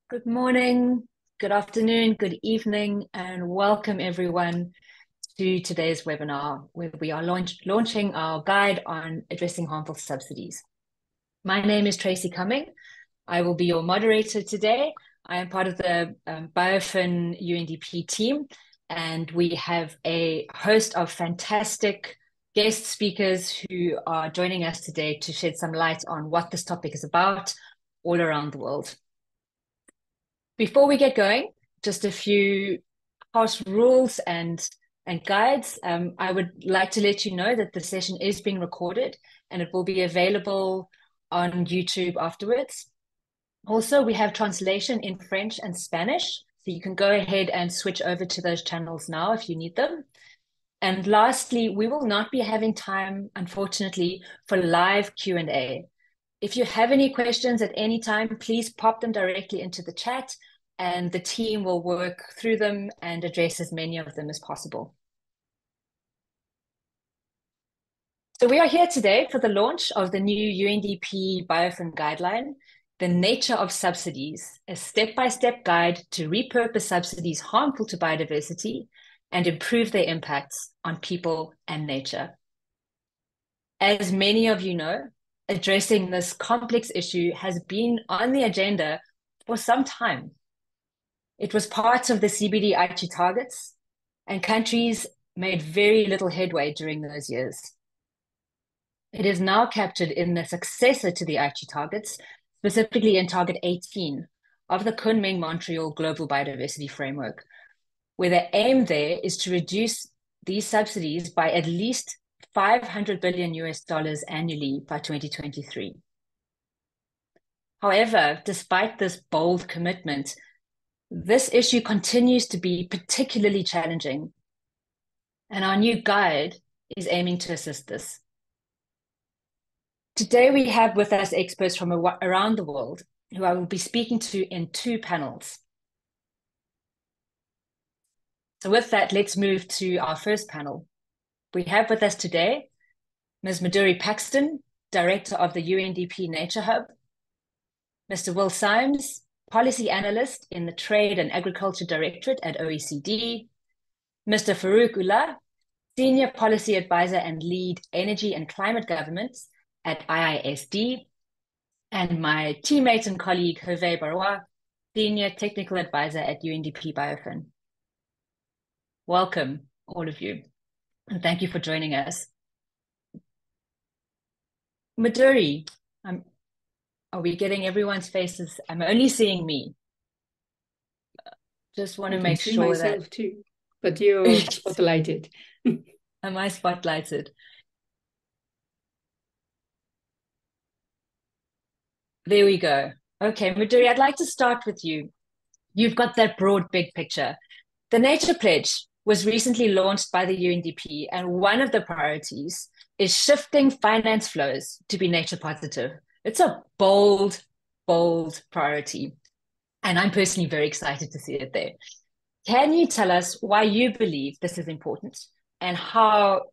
Good morning, good afternoon, good evening, and welcome everyone to today's webinar, where we are launching our guide on addressing harmful subsidies. My name is Tracy Cumming. I will be your moderator today. I am part of the BIOFIN UNDP team, and we have a host of fantastic guest speakers who are joining us today to shed some light on what this topic is about all around the world. Before we get going, just a few house rules and guides. I would like to let you know that the session is being recorded and it will be available on YouTube afterwards. Also, we have translation in French and Spanish, so you can go ahead and switch over to those channels now if you need them. And lastly, we will not be having time, unfortunately, for live Q&A. If you have any questions at any time, please pop them directly into the chat and the team will work through them and address as many of them as possible. So we are here today for the launch of the new UNDP BIOFIN guideline, the Nature of Subsidies, a step-by-step guide to repurpose subsidies harmful to biodiversity and improve their impacts on people and nature. As many of you know, addressing this complex issue has been on the agenda for some time. It was part of the CBD Aichi targets, and countries made very little headway during those years. It is now captured in the successor to the Aichi targets, specifically in Target 18 of the Kunming-Montreal Global Biodiversity Framework, where the aim there is to reduce these subsidies by at least $500 billion annually by 2023. However, despite this bold commitment, this issue continues to be particularly challenging, and our new guide is aiming to assist this. Today, we have with us experts from around the world who I will be speaking to in two panels. So with that, let's move to our first panel. We have with us today Ms. Madhuri Paxton, Director of the UNDP Nature Hub, Mr. Will Symes, Policy Analyst in the Trade and Agriculture Directorate at OECD, Mr. Farouk Ullah, Senior Policy Advisor and Lead Energy and Climate Governance at IISD, and my teammate and colleague, Hervé Barois, Senior Technical Advisor at UNDP BIOFIN. Welcome, all of you. And thank you for joining us. Madhuri, are we getting everyone's faces? I'm only seeing me. Just want to make sure myself that... I myself too, but you're spotlighted. Am I spotlighted? There we go. Okay, Madhuri, I'd like to start with you. You've got that broad, big picture. The Nature Pledge was recently launched by the UNDP, and one of the priorities is shifting finance flows to be nature positive. It's a bold, bold priority, and I'm personally very excited to see it there. Can you tell us why you believe this is important and how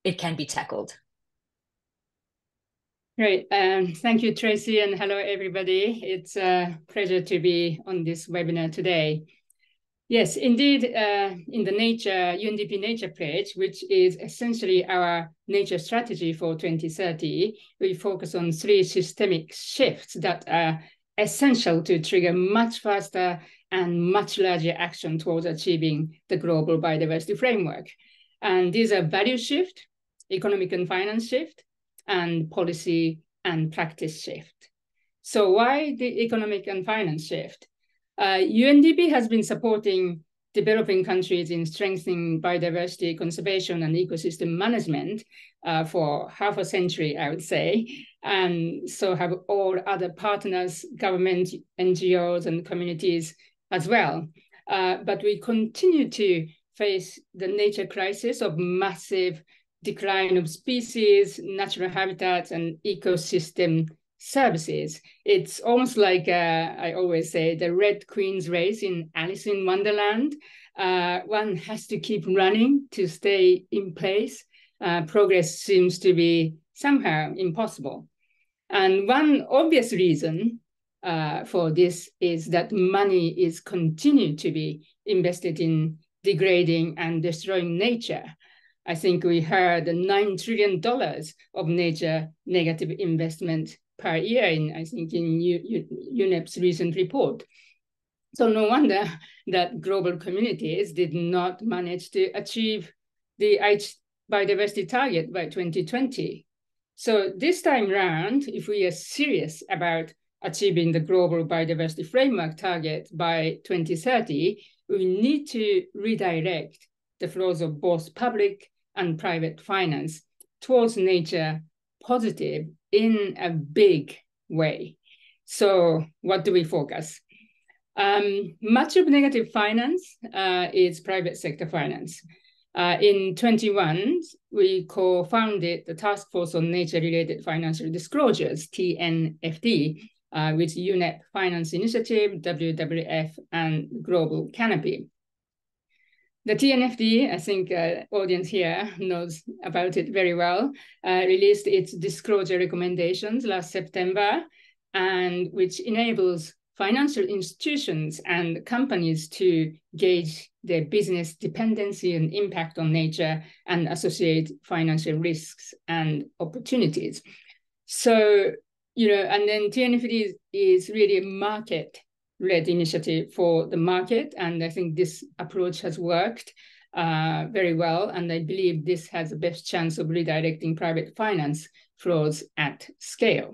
it can be tackled? Great. Thank you, Tracy, and hello, everybody. It's a pleasure to be on this webinar today. Yes, indeed, in the UNDP Nature Pledge, which is essentially our nature strategy for 2030, we focus on three systemic shifts that are essential to trigger much faster and much larger action towards achieving the global biodiversity framework. And these are value shift, economic and finance shift, and policy and practice shift. So why the economic and finance shift? UNDP has been supporting developing countries in strengthening biodiversity conservation and ecosystem management for half a century, I would say, and so have all other partners, government, NGOs, and communities as well. But we continue to face the nature crisis of massive decline of species, natural habitats, and ecosystem services. It's almost like, I always say, the Red Queen's race in Alice in Wonderland. One has to keep running to stay in place. Progress seems to be somehow impossible. And one obvious reason for this is that money is continued to be invested in degrading and destroying nature. I think we heard $9 trillion of nature negative investment per year in UNEP's recent report. So no wonder that global communities did not manage to achieve the biodiversity target by 2020. So this time around, if we are serious about achieving the global biodiversity framework target by 2030, we need to redirect the flows of both public and private finance towards nature positive in a big way. So what do we focus? Much of negative finance is private sector finance. In 2021, we co-founded the Task Force on Nature-Related Financial Disclosures, TNFD, with UNEP Finance Initiative, WWF, and Global Canopy. The TNFD, I think audience here knows about it very well, released its disclosure recommendations last September, and which enables financial institutions and companies to gauge their business dependency and impact on nature and associate financial risks and opportunities. So, and then TNFD is really a market-led initiative for the market. And I think this approach has worked very well. And I believe this has the best chance of redirecting private finance flows at scale.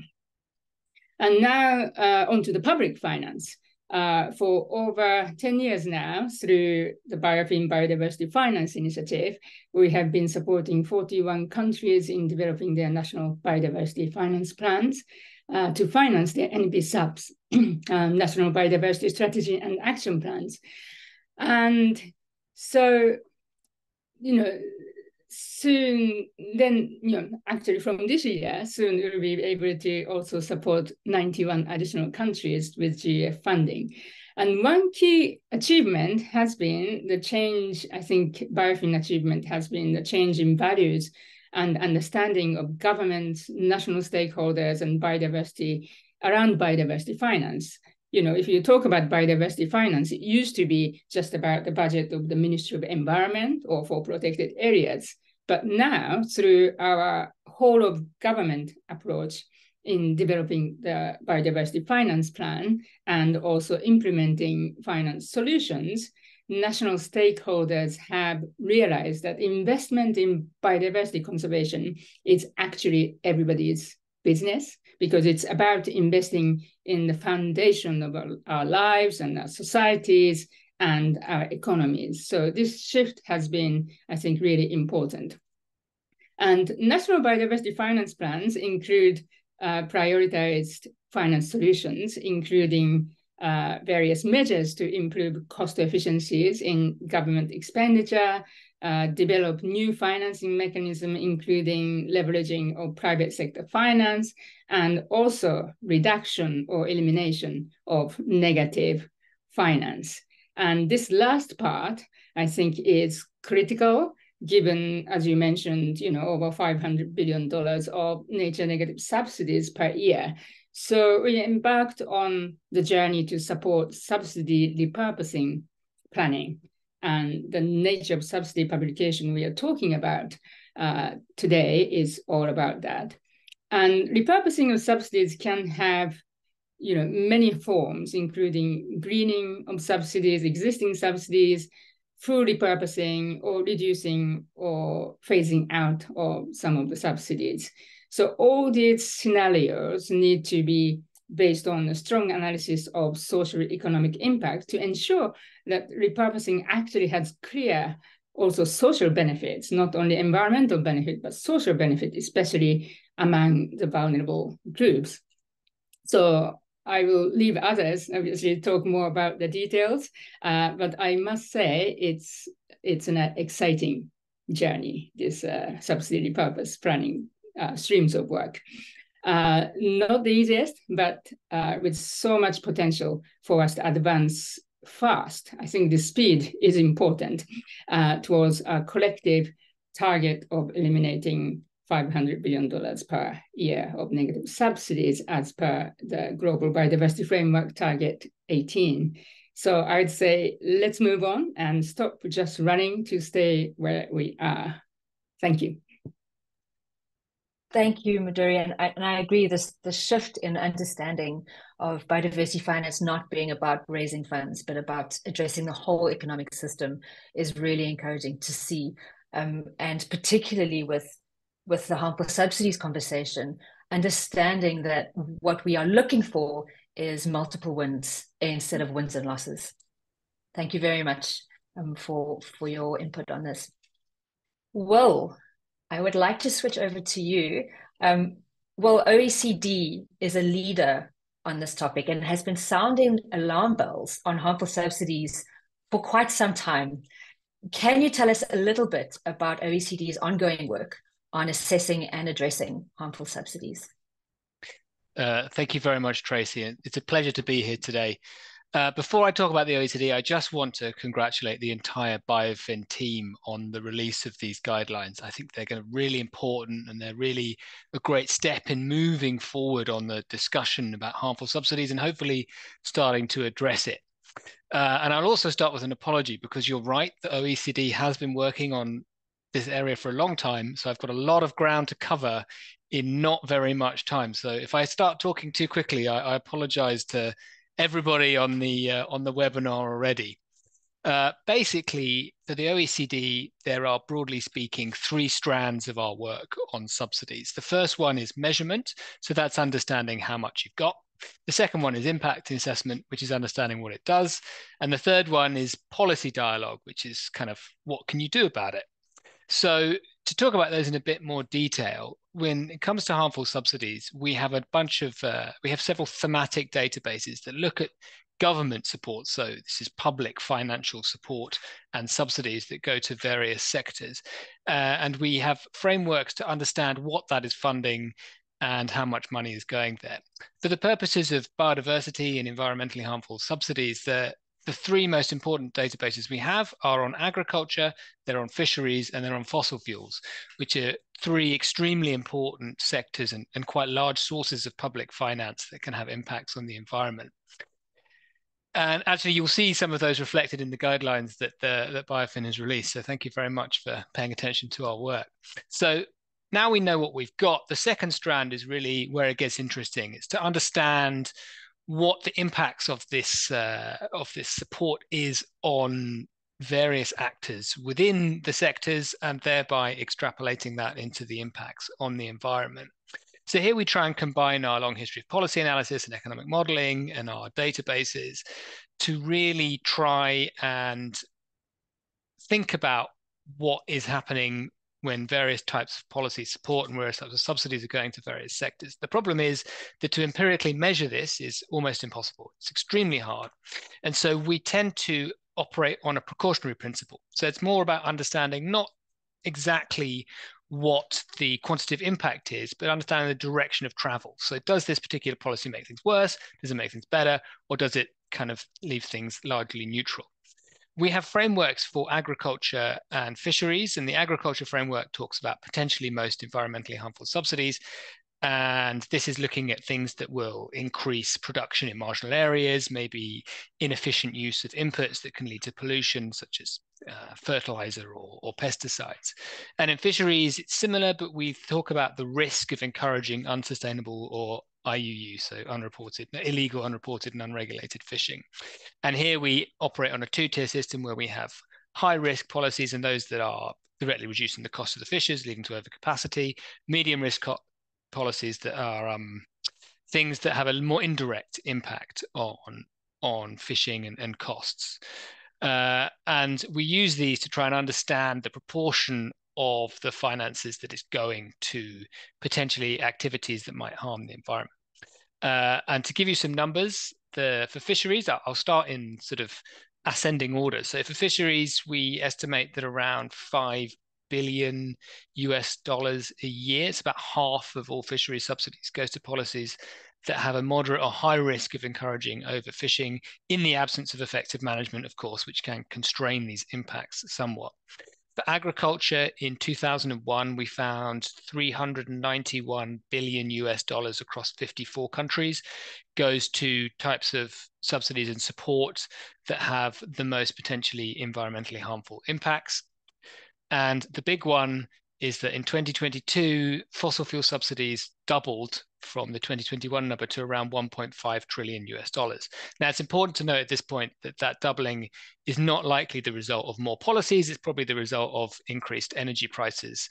And now onto the public finance. For over 10 years now, through the BIOFIN Biodiversity Finance Initiative, we have been supporting 41 countries in developing their national biodiversity finance plans to finance their NB subs, National Biodiversity Strategy and Action Plans. And so, soon, then, actually from this year, soon we'll be able to also support 91 additional countries with GF funding. And one key achievement has been the change, I think BIOFIN achievement has been the change in values and understanding of governments, national stakeholders, and biodiversity around biodiversity finance. If you talk about biodiversity finance, it used to be just about the budget of the Ministry of Environment or for protected areas. But now, through our whole of government approach in developing the biodiversity finance plan and also implementing finance solutions, national stakeholders have realized that investment in biodiversity conservation is actually everybody's business, because it's about investing in the foundation of our lives and our societies and our economies. So this shift has been, I think, really important. And national biodiversity finance plans include prioritized finance solutions, including various measures to improve cost efficiencies in government expenditure, develop new financing mechanisms, including leveraging of private sector finance, and also reduction or elimination of negative finance. And this last part, I think, is critical, given, as you mentioned, over $500 billion of nature negative subsidies per year. So we embarked on the journey to support subsidy repurposing planning. And the Nature of Subsidy publication we are talking about today is all about that. And repurposing of subsidies can have many forms, including greening of subsidies, existing subsidies, full repurposing, or reducing or phasing out of some of the subsidies. So all these scenarios need to be based on a strong analysis of social economic impact to ensure that repurposing actually has clear also social benefits, not only environmental benefit, but social benefit, especially among the vulnerable groups. So I will leave others, obviously, talk more about the details, but I must say it's an exciting journey, this subsidy repurpose planning streams of work. Not the easiest, but with so much potential for us to advance fast. I think the speed is important towards a collective target of eliminating $500 billion per year of negative subsidies as per the Global Biodiversity Framework Target 18. So I'd say let's move on and stop just running to stay where we are. Thank you. Thank you, Madhuri. And I agree, the shift in understanding of biodiversity finance not being about raising funds, but about addressing the whole economic system is really encouraging to see. And particularly with the harmful subsidies conversation, understanding that what we are looking for is multiple wins instead of wins and losses. Thank you very much for your input on this. Will, I would like to switch over to you. Well, OECD is a leader on this topic and has been sounding alarm bells on harmful subsidies for quite some time. Can you tell us a little bit about OECD's ongoing work on assessing and addressing harmful subsidies? Thank you very much, Tracy. It's a pleasure to be here today. Before I talk about the OECD, I just want to congratulate the entire BIOFIN team on the release of these guidelines. I think they're going to be really important, and they're really a great step in moving forward on the discussion about harmful subsidies and hopefully starting to address it. And I'll also start with an apology, because you're right, the OECD has been working on this area for a long time. So I've got a lot of ground to cover in not very much time. So if I start talking too quickly, I apologize to everybody on the webinar already. Basically, for the OECD, there are, broadly speaking, 3 strands of our work on subsidies. The first one is measurement. So that's understanding how much you've got. The second one is impact assessment, which is understanding what it does. And the third one is policy dialogue, which is kind of what can you do about it? So to talk about those in a bit more detail, when it comes to harmful subsidies, we have a bunch of, we have several thematic databases that look at government support. So this is public financial support and subsidies that go to various sectors. And we have frameworks to understand what that is funding and how much money is going there. For the purposes of biodiversity and environmentally harmful subsidies, the 3 most important databases we have are on agriculture, they're on fisheries, and they're on fossil fuels, which are 3 extremely important sectors and quite large sources of public finance that can have impacts on the environment. And actually, you'll see some of those reflected in the guidelines that BIOFIN has released. So thank you very much for paying attention to our work. So now we know what we've got. The second strand is really where it gets interesting. It's to understand what the impacts of this support is on various actors within the sectors, and thereby extrapolating that into the impacts on the environment. So here we try and combine our long history of policy analysis and economic modeling and our databases to really try and think about what is happening when various types of policy support and various types of subsidies are going to various sectors. The problem is that to empirically measure this is almost impossible. It's extremely hard. And so we tend to operate on a precautionary principle. So it's more about understanding not exactly what the quantitative impact is, but understanding the direction of travel. So does this particular policy make things worse? Does it make things better? Or does it kind of leave things largely neutral? We have frameworks for agriculture and fisheries, and the agriculture framework talks about potentially most environmentally harmful subsidies. And this is looking at things that will increase production in marginal areas, maybe inefficient use of inputs that can lead to pollution, such as fertilizer or pesticides. And in fisheries, it's similar, but we talk about the risk of encouraging unsustainable or IUU, so illegal, unreported, and unregulated fishing. And here we operate on a 2-tier system where we have high-risk policies and those that are directly reducing the cost of the fishes, leading to overcapacity, medium-risk policies that are things that have a more indirect impact on fishing and costs. And we use these to try and understand the proportion of the finances that is going to potentially activities that might harm the environment. And to give you some numbers, for fisheries, I'll start in sort of ascending order. So for fisheries, we estimate that around $5 billion a year, it's about half of all fishery subsidies, goes to policies that have a moderate or high risk of encouraging overfishing in the absence of effective management, of course, which can constrain these impacts somewhat. For agriculture in 2001, we found $391 billion across 54 countries goes to types of subsidies and support that have the most potentially environmentally harmful impacts. And the big one is that in 2022, fossil fuel subsidies doubled from the 2021 number to around $1.5 trillion. Now, it's important to note at this point that that doubling is not likely the result of more policies. It's probably the result of increased energy prices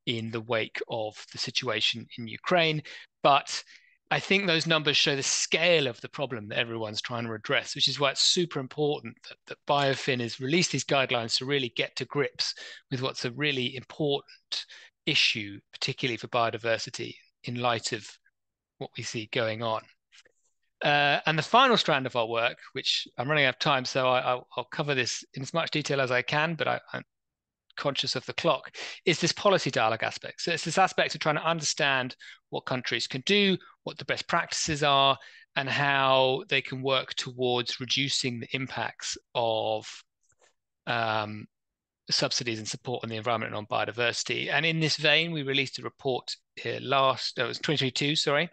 in the wake of the situation in Ukraine. But I think those numbers show the scale of the problem that everyone's trying to address, which is why it's super important that BIOFIN has released these guidelines to really get to grips with what's a really important issue, particularly for biodiversity in light of what we see going on. And the final strand of our work, which I'm running out of time, so I'll cover this in as much detail as I can, but I'm conscious of the clock, is this policy dialogue aspect. So it's this aspect of trying to understand what countries can do, what the best practices are, and how they can work towards reducing the impacts of subsidies and support on the environment and on biodiversity. And in this vein, we released a report here it was 2022, sorry,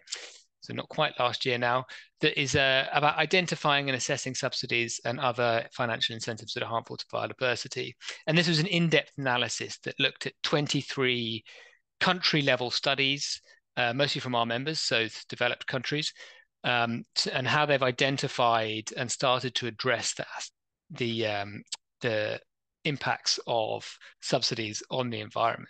so not quite last year now, that is about identifying and assessing subsidies and other financial incentives that are harmful to biodiversity. And this was an in-depth analysis that looked at 23 country-level studies, mostly from our members, so developed countries, and how they've identified and started to address the impacts of subsidies on the environment.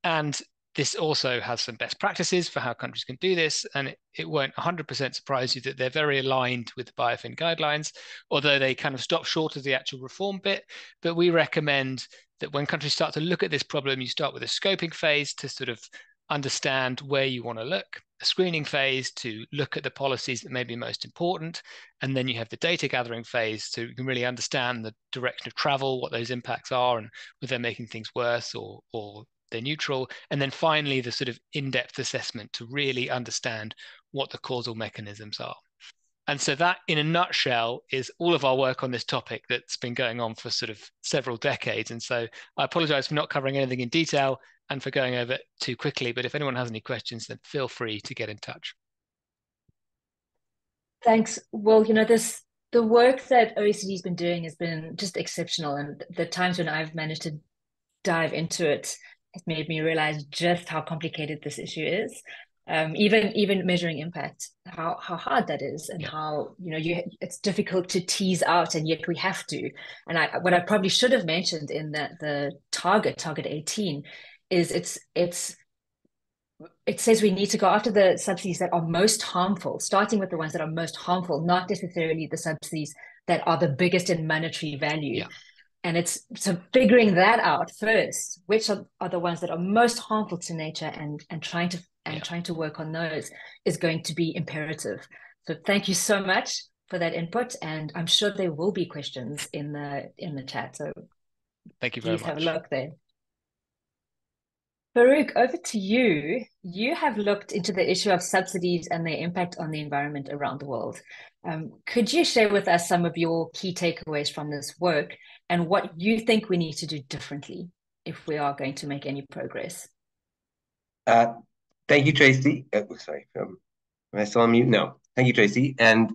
And this also has some best practices for how countries can do this, and it won't 100% surprise you that they're very aligned with the BIOFIN guidelines, although they kind of stop short of the actual reform bit. But we recommend that when countries start to look at this problem, you start with a scoping phase to sort of understand where you want to look, a screening phase to look at the policies that may be most important, and then you have the data gathering phase so you can really understand the direction of travel, what those impacts are, and whether they're making things worse or they're neutral. And then finally, the sort of in-depth assessment to really understand what the causal mechanisms are. And so that, in a nutshell, is all of our work on this topic that's been going on for sort of several decades. And so I apologize for not covering anything in detail and for going over it too quickly. But if anyone has any questions, then feel free to get in touch. Thanks. Well, the work that OECD has been doing has been just exceptional. And the times when I've managed to dive into it, it made me realize just how complicated this issue is. Even measuring impact, how hard that is, and how it's difficult to tease out, and yet we have to. And what I probably should have mentioned in the target 18 is it says we need to go after the subsidies that are most harmful, starting with the ones that are most harmful, not necessarily the subsidies that are the biggest in monetary value. Yeah. And it's so figuring that out first, which are the ones that are most harmful to nature, and trying to work on those is going to be imperative. So thank you so much for that input, and I'm sure there will be questions in the chat. So thank you very much. Please have a look there. Farouk, over to you. You have looked into the issue of subsidies and their impact on the environment around the world. Could you share with us some of your key takeaways from this work and what you think we need to do differently if we are going to make any progress? Thank you, Tracy. Sorry, am I still on mute? No. Thank you, Tracy. And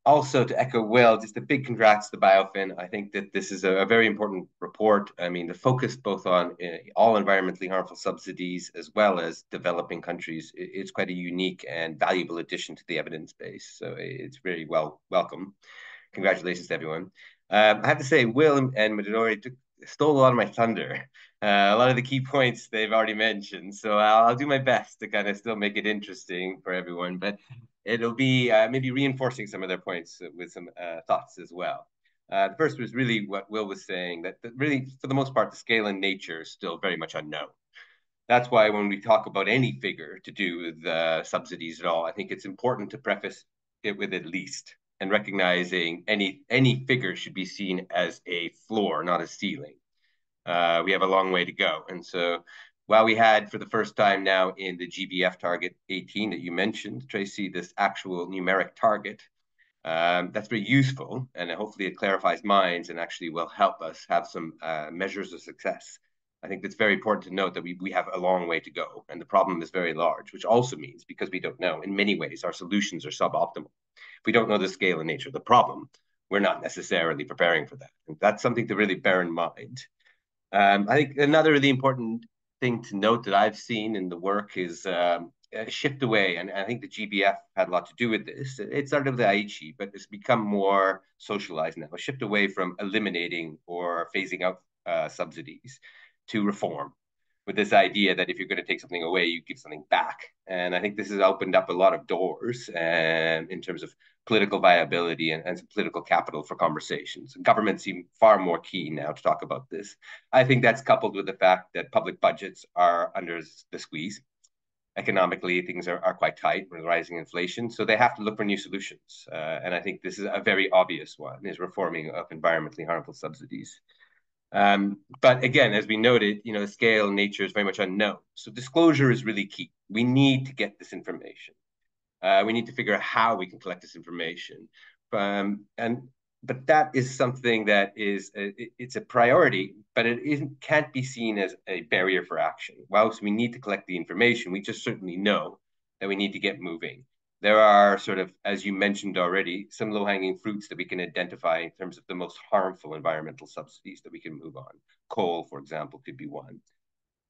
also to echo Will, just a big congrats to BIOFIN. I think that this is a very important report. I mean, the focus both on all environmentally harmful subsidies as well as developing countries, it's quite a unique and valuable addition to the evidence base. So it's very welcome. Congratulations to everyone. I have to say, Will and Midori stole a lot of my thunder. A lot of the key points they've already mentioned. So I'll do my best to kind of still make it interesting for everyone, but it'll be maybe reinforcing some of their points with some thoughts as well. The first was really what Will was saying, that really, for the most part, the scale and nature is still very much unknown. That's why when we talk about any figure to do with subsidies at all, I think it's important to preface it with at least, and recognizing any figure should be seen as a floor, not a ceiling. We have a long way to go. And so while we had for the first time now in the GBF target 18 that you mentioned, Tracy, this actual numeric target, That's very useful, and hopefully it clarifies minds and actually will help us have some measures of success. I think it's very important to note that we have a long way to go, and the problem is very large, which also means, because we don't know, in many ways, our solutions are suboptimal. If we don't know the scale and nature of the problem, we're not necessarily preparing for that. And that's something to really bear in mind. I think another really important thing to note that I've seen in the work is a shift away, and I think the GBF had a lot to do with this. It started with the Aichi, but it's become more socialized now, a shift away from eliminating or phasing out subsidies to reform, with this idea that if you're going to take something away, you give something back. And I think this has opened up a lot of doors in terms of political viability and some political capital for conversations. Governments seem far more keen now to talk about this. I think that's coupled with the fact that public budgets are under the squeeze. Economically, things are quite tight with rising inflation, so they have to look for new solutions. And I think this is a very obvious one, is reforming of environmentally harmful subsidies. But again, as we noted, the scale and nature is very much unknown. So disclosure is really key. We need to get this information. We need to figure out how we can collect this information. But that is something that it's a priority, but can't be seen as a barrier for action. Whilst we need to collect the information, we just certainly know that we need to get moving. There are sort of, as you mentioned already, some low-hanging fruits that we can identify in terms of the most harmful environmental subsidies that we can move on. Coal, for example, could be one.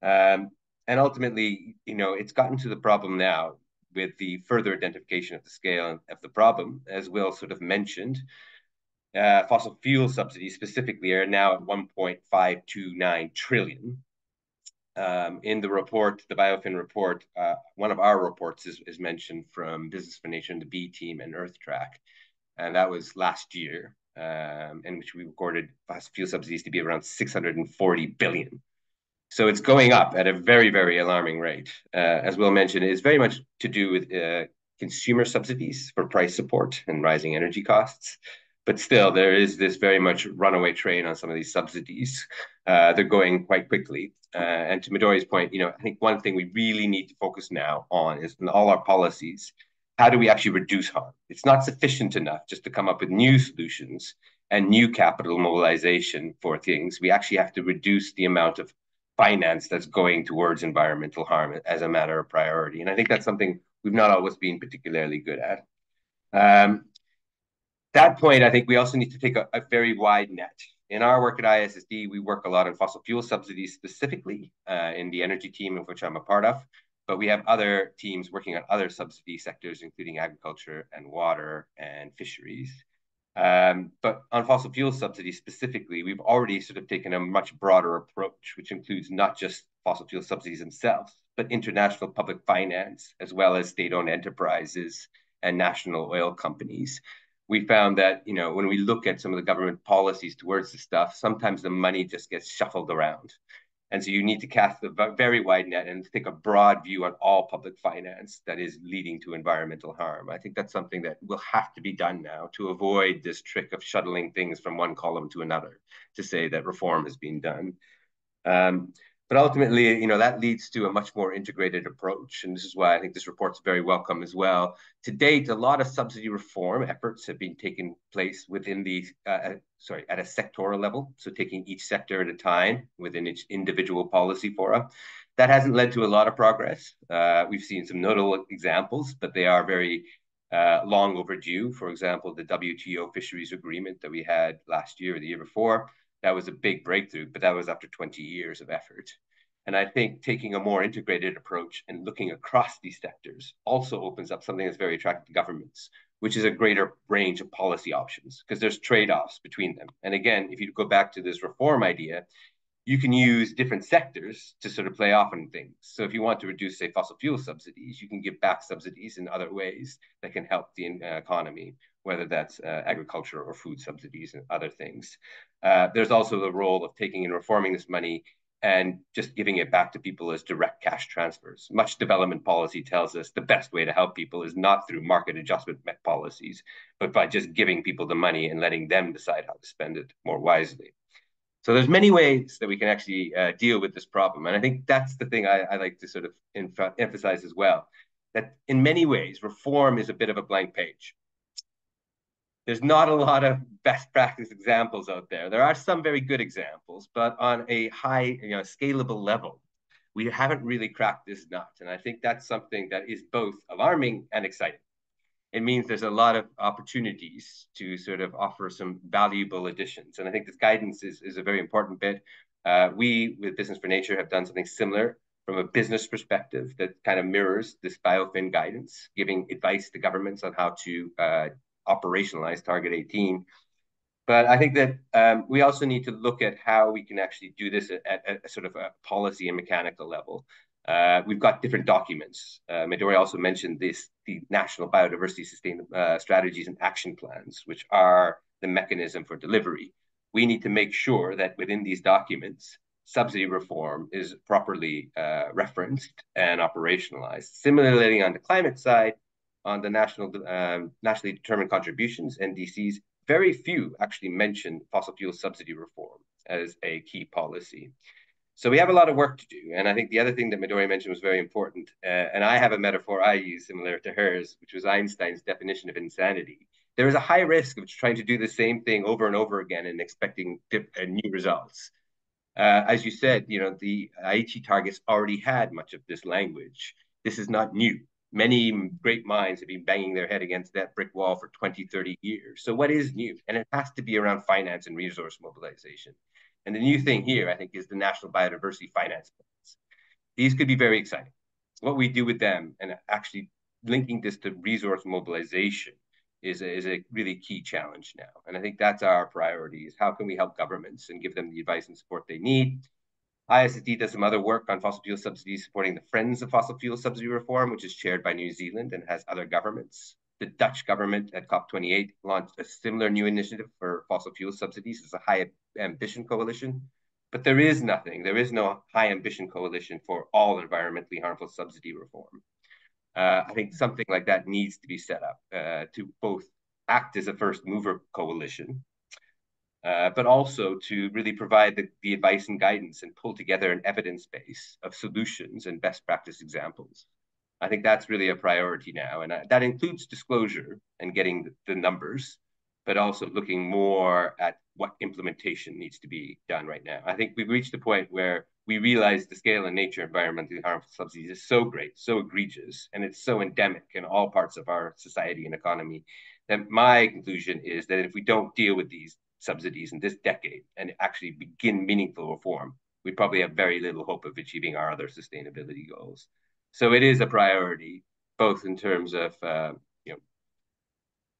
And ultimately, it's gotten to the problem now with the further identification of the scale of the problem, as Will sort of mentioned. Fossil fuel subsidies specifically are now at 1.529 trillion. In the report, the BIOFIN report, one of our reports is mentioned from Business for Nature and the B team and EarthTrack, and that was last year, in which we recorded fossil fuel subsidies to be around 640 billion. So it's going up at a very, very alarming rate. As Will mentioned, it is very much to do with consumer subsidies for price support and rising energy costs. But still, there is this very much runaway train on some of these subsidies. They're going quite quickly. And to Midori's point, I think one thing we really need to focus now on is in all our policies, how do we actually reduce harm? It's not sufficient enough just to come up with new solutions and new capital mobilization for things. We actually have to reduce the amount of finance that's going towards environmental harm as a matter of priority. And I think that's something we've not always been particularly good at. That point, I think we also need to take a very wide net. In our work at ISSD, we work a lot on fossil fuel subsidies specifically in the energy team, of which I'm a part of. But we have other teams working on other subsidy sectors, including agriculture and water and fisheries. But on fossil fuel subsidies specifically, we've already sort of taken a much broader approach, which includes not just fossil fuel subsidies themselves, but international public finance, as well as state-owned enterprises and national oil companies. We found that, when we look at some of the government policies towards this stuff, sometimes the money just gets shuffled around. And so you need to cast a very wide net and take a broad view on all public finance that is leading to environmental harm. I think that's something that will have to be done now to avoid this trick of shuttling things from one column to another to say that reform is being done. But ultimately, that leads to a much more integrated approach. And this is why I think this report's very welcome as well. To date, a lot of subsidy reform efforts have been taking place within at a sectoral level. So taking each sector at a time within each individual policy fora. That hasn't led to a lot of progress. We've seen some notable examples, but they are very long overdue. For example, the WTO fisheries agreement that we had last year or the year before, that was a big breakthrough, but that was after 20 years of effort. And I think taking a more integrated approach and looking across these sectors also opens up something that's very attractive to governments, which is a greater range of policy options, because there's trade-offs between them. And again, if you go back to this reform idea, you can use different sectors to sort of play off on things. So if you want to reduce, say, fossil fuel subsidies, you can give back subsidies in other ways that can help the economy, whether that's agriculture or food subsidies and other things. There's also the role of taking and reforming this money and just giving it back to people as direct cash transfers. Much development policy tells us the best way to help people is not through market adjustment policies, but by just giving people the money and letting them decide how to spend it more wisely. So there's many ways that we can actually deal with this problem. And I think that's the thing I like to sort of emphasize as well, that in many ways, reform is a bit of a blank page. there's not a lot of best practice examples out there. There are some very good examples, but on a high, scalable level, we haven't really cracked this nut. And I think that's something that is both alarming and exciting. It means there's a lot of opportunities to sort of offer some valuable additions. And I think this guidance is a very important bit. We, with Business for Nature, have done something similar from a business perspective that kind of mirrors this BIOFIN guidance, giving advice to governments on how to operationalize Target 18. But I think that we also need to look at how we can actually do this at a sort of a policy and mechanical level. We've got different documents. Midori also mentioned the National Biodiversity Strategies and Action Plans, which are the mechanism for delivery. We need to make sure that within these documents, subsidy reform is properly referenced and operationalized. Similarly, on the climate side, on the nationally determined contributions, NDCs, very few actually mention fossil fuel subsidy reform as a key policy. So we have a lot of work to do. And I think the other thing that Midori mentioned was very important. And I have a metaphor I use similar to hers, which was Einstein's definition of insanity. There is a high risk of trying to do the same thing over and over again and expecting new results. As you said, the Aichi targets already had much of this language. This is not new. Many great minds have been banging their head against that brick wall for 20, 30 years. So what is new? And it has to be around finance and resource mobilization. And the new thing here, I think, is the National Biodiversity Finance Plans. These could be very exciting. What we do with them and actually linking this to resource mobilization is a really key challenge now. And I think that's our priority, is how can we help governments and give them the advice and support they need. ISSD does some other work on fossil fuel subsidies, supporting the Friends of Fossil Fuel Subsidy Reform, which is chaired by New Zealand and has other governments. The Dutch government at COP28 launched a similar new initiative for fossil fuel subsidies. It's a high ambition coalition, but there is no high ambition coalition for all environmentally harmful subsidy reform. I think something like that needs to be set up to both act as a first mover coalition, but also to really provide the advice and guidance and pull together an evidence base of solutions and best practice examples. I think that's really a priority now. And that includes disclosure and getting the numbers, but also looking more at what implementation needs to be done right now. I think we've reached a point where we realize the scale and nature of environmentally harmful subsidies is so great, so egregious, and it's so endemic in all parts of our society and economy, that my conclusion is that if we don't deal with these subsidies in this decade and actually begin meaningful reform, we probably have very little hope of achieving our other sustainability goals. So it is a priority, both in terms of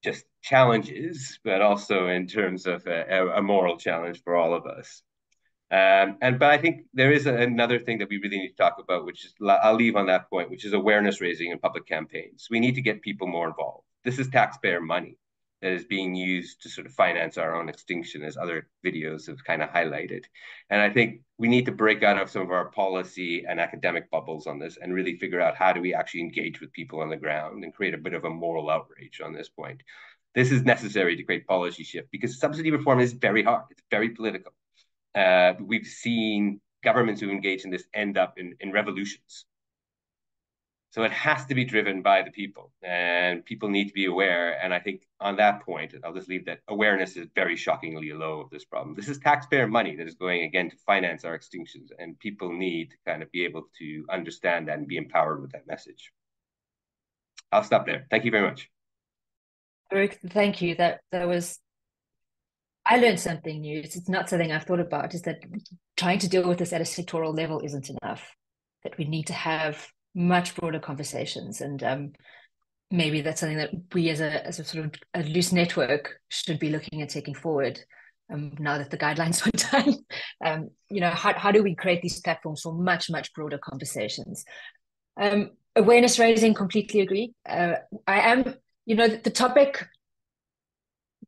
just challenges, but also in terms of a moral challenge for all of us. But I think there is another thing that we really need to talk about, which is, I'll leave on that point, which is awareness raising and public campaigns. We need to get people more involved. This is taxpayer money that is being used to sort of finance our own extinction, as other videos have kind of highlighted. And I think we need to break out of some of our policy and academic bubbles on this and really figure out how do we actually engage with people on the ground and create a bit of a moral outrage on this point. This is necessary to create policy shift, because subsidy reform is very hard. It's very political. We've seen governments who engage in this end up in revolutions. So it has to be driven by the people, and people need to be aware. And I think on that point, I'll just leave that awareness is very shockingly low of this problem. This is taxpayer money that is going, again, to finance our extinctions, and people need to kind of be able to understand that and be empowered with that message. I'll stop there. Thank you very much. Thank you. That was, I learned something new. It's not something I've thought about, is that trying to deal with this at a sectoral level isn't enough, that we need to have much broader conversations. And maybe that's something that we as a sort of a loose network should be looking at taking forward now that the guidelines are done. How do we create these platforms for much, much broader conversations? Awareness raising, completely agree. The topic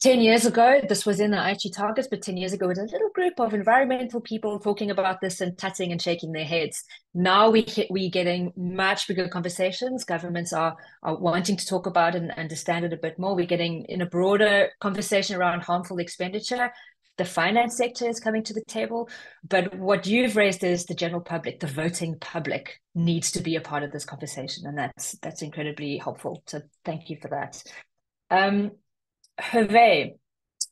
10 years ago, this was in the Aichi targets, but 10 years ago, it was a little group of environmental people talking about this and tutting and shaking their heads. Now we're getting much bigger conversations. Governments are wanting to talk about it and understand it a bit more. We're getting in a broader conversation around harmful expenditure. The finance sector is coming to the table. But what you've raised is the general public, the voting public needs to be a part of this conversation. And that's incredibly helpful. So thank you for that. Hervé,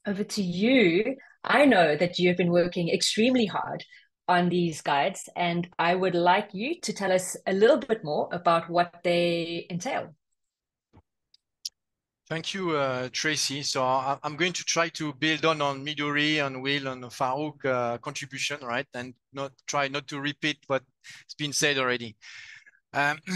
over to you. I know that you've been working extremely hard on these guides, and I would like you to tell us a little bit more about what they entail. Thank you, Tracy. So I'm going to try to build on Midori and Will and Farouk contribution, right? And try not to repeat what's been said already.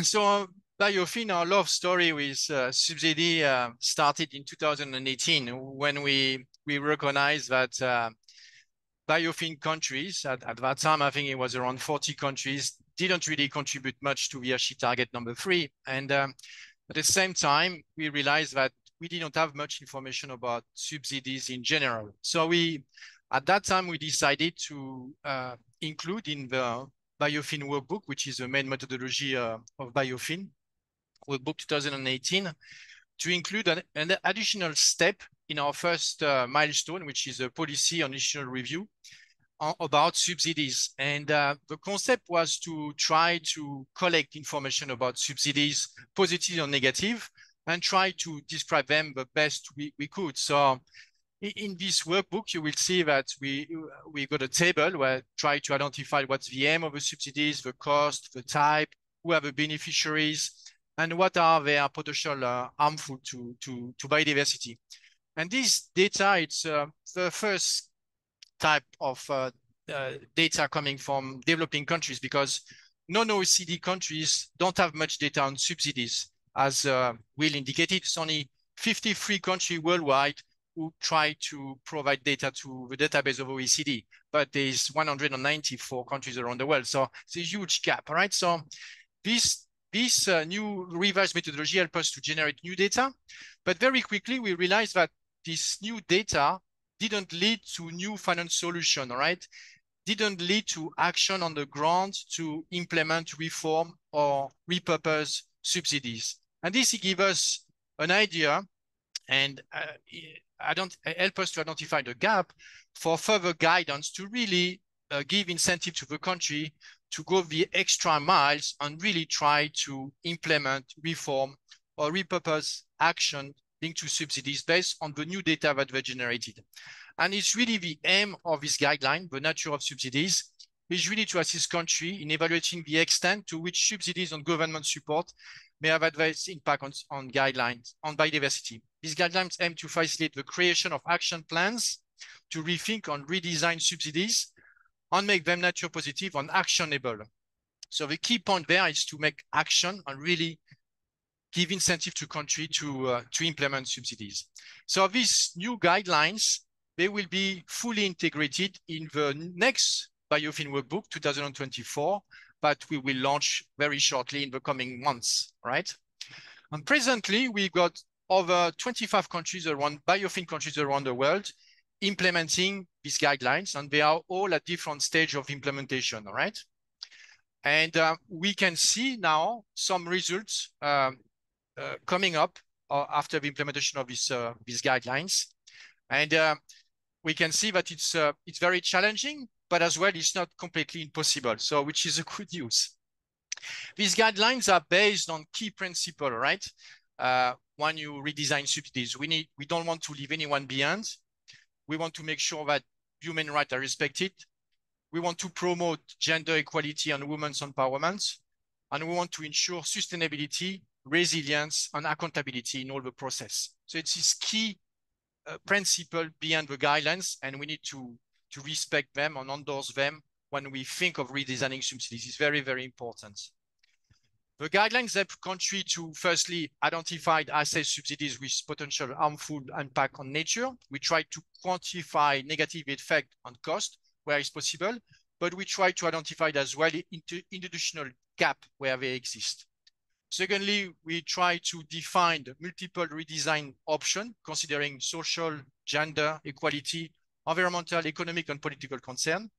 So BIOFIN, our love story with subsidy started in 2018 when we recognized that BIOFIN countries, at that time, I think it was around 40 countries, didn't really contribute much to VRC target number 3. And at the same time, we realized that we didn't have much information about subsidies in general. So at that time, we decided to include in the BIOFIN workbook, which is the main methodology of BIOFIN, workbook 2018, to include an additional step in our first milestone, which is a policy on initial review about subsidies. And the concept was to try to collect information about subsidies, positive or negative, and try to describe them the best we could. So in this workbook, you will see that we got a table where try to identify what's the aim of the subsidies, the cost, the type, who are the beneficiaries, and what are their potential harmful to biodiversity. And this data, it's the first type of data coming from developing countries, because non-OECD countries don't have much data on subsidies. As Will indicated, it's only 53 countries worldwide who try to provide data to the database of OECD, but there's 194 countries around the world. So it's a huge gap, right? So this new revised methodology helped us to generate new data, but very quickly we realized that this new data didn't lead to new finance solution, right? Didn't lead to action on the ground to implement, reform, or repurpose subsidies. And this gives us an idea and help us to identify the gap for further guidance to really give incentive to the country to go the extra miles and really try to implement, reform, or repurpose action linked to subsidies based on the new data that were generated. And it's really the aim of this guideline, the Nature of Subsidies, is really to assist country in evaluating the extent to which subsidies and government support may have adverse impact on guidelines on biodiversity. These guidelines aim to facilitate the creation of action plans to rethink and redesign subsidies and make them nature positive and actionable. So the key point there is to make action and really give incentive to country to implement subsidies. So these new guidelines, they will be fully integrated in the next BIOFIN workbook 2024, but we will launch very shortly in the coming months, right? And presently, we got over 25 countries around, BIOFIN countries around the world implementing these guidelines, and they are all at different stage of implementation, all right? And we can see now some results coming up after the implementation of these guidelines. And we can see that it's very challenging, but as well, it's not completely impossible. So, which is a good news. These guidelines are based on key principles, right? When you redesign subsidies, we don't want to leave anyone behind. We want to make sure that human rights are respected. We want to promote gender equality and women's empowerment. And we want to ensure sustainability, resilience, and accountability in all the process. So it's this key principle behind the guidelines, and we need to respect them and endorse them when we think of redesigning subsidies. It's very, very important. The guidelines help country to firstly identify assess subsidies with potential harmful impact on nature. We try to quantify negative effect on cost where it's possible, but we try to identify as well institutional gap where they exist. Secondly, we try to define the multiple redesign options, considering social, gender, equality, environmental, economic, and political concern.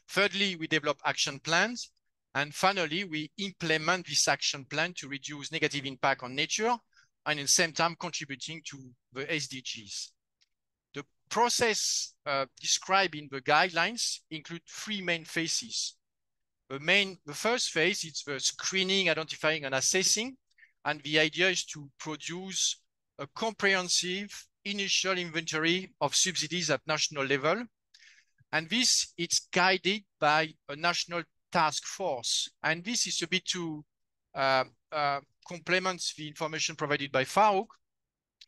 Thirdly, we develop action plans. And finally, we implement this action plan to reduce negative impact on nature and at the same time contributing to the SDGs. The process described in the guidelines include three main phases. The first phase is the screening, identifying, and assessing. And the idea is to produce a comprehensive initial inventory of subsidies at national level. And this is guided by a national task force. And this is a bit to complement the information provided by Farouk.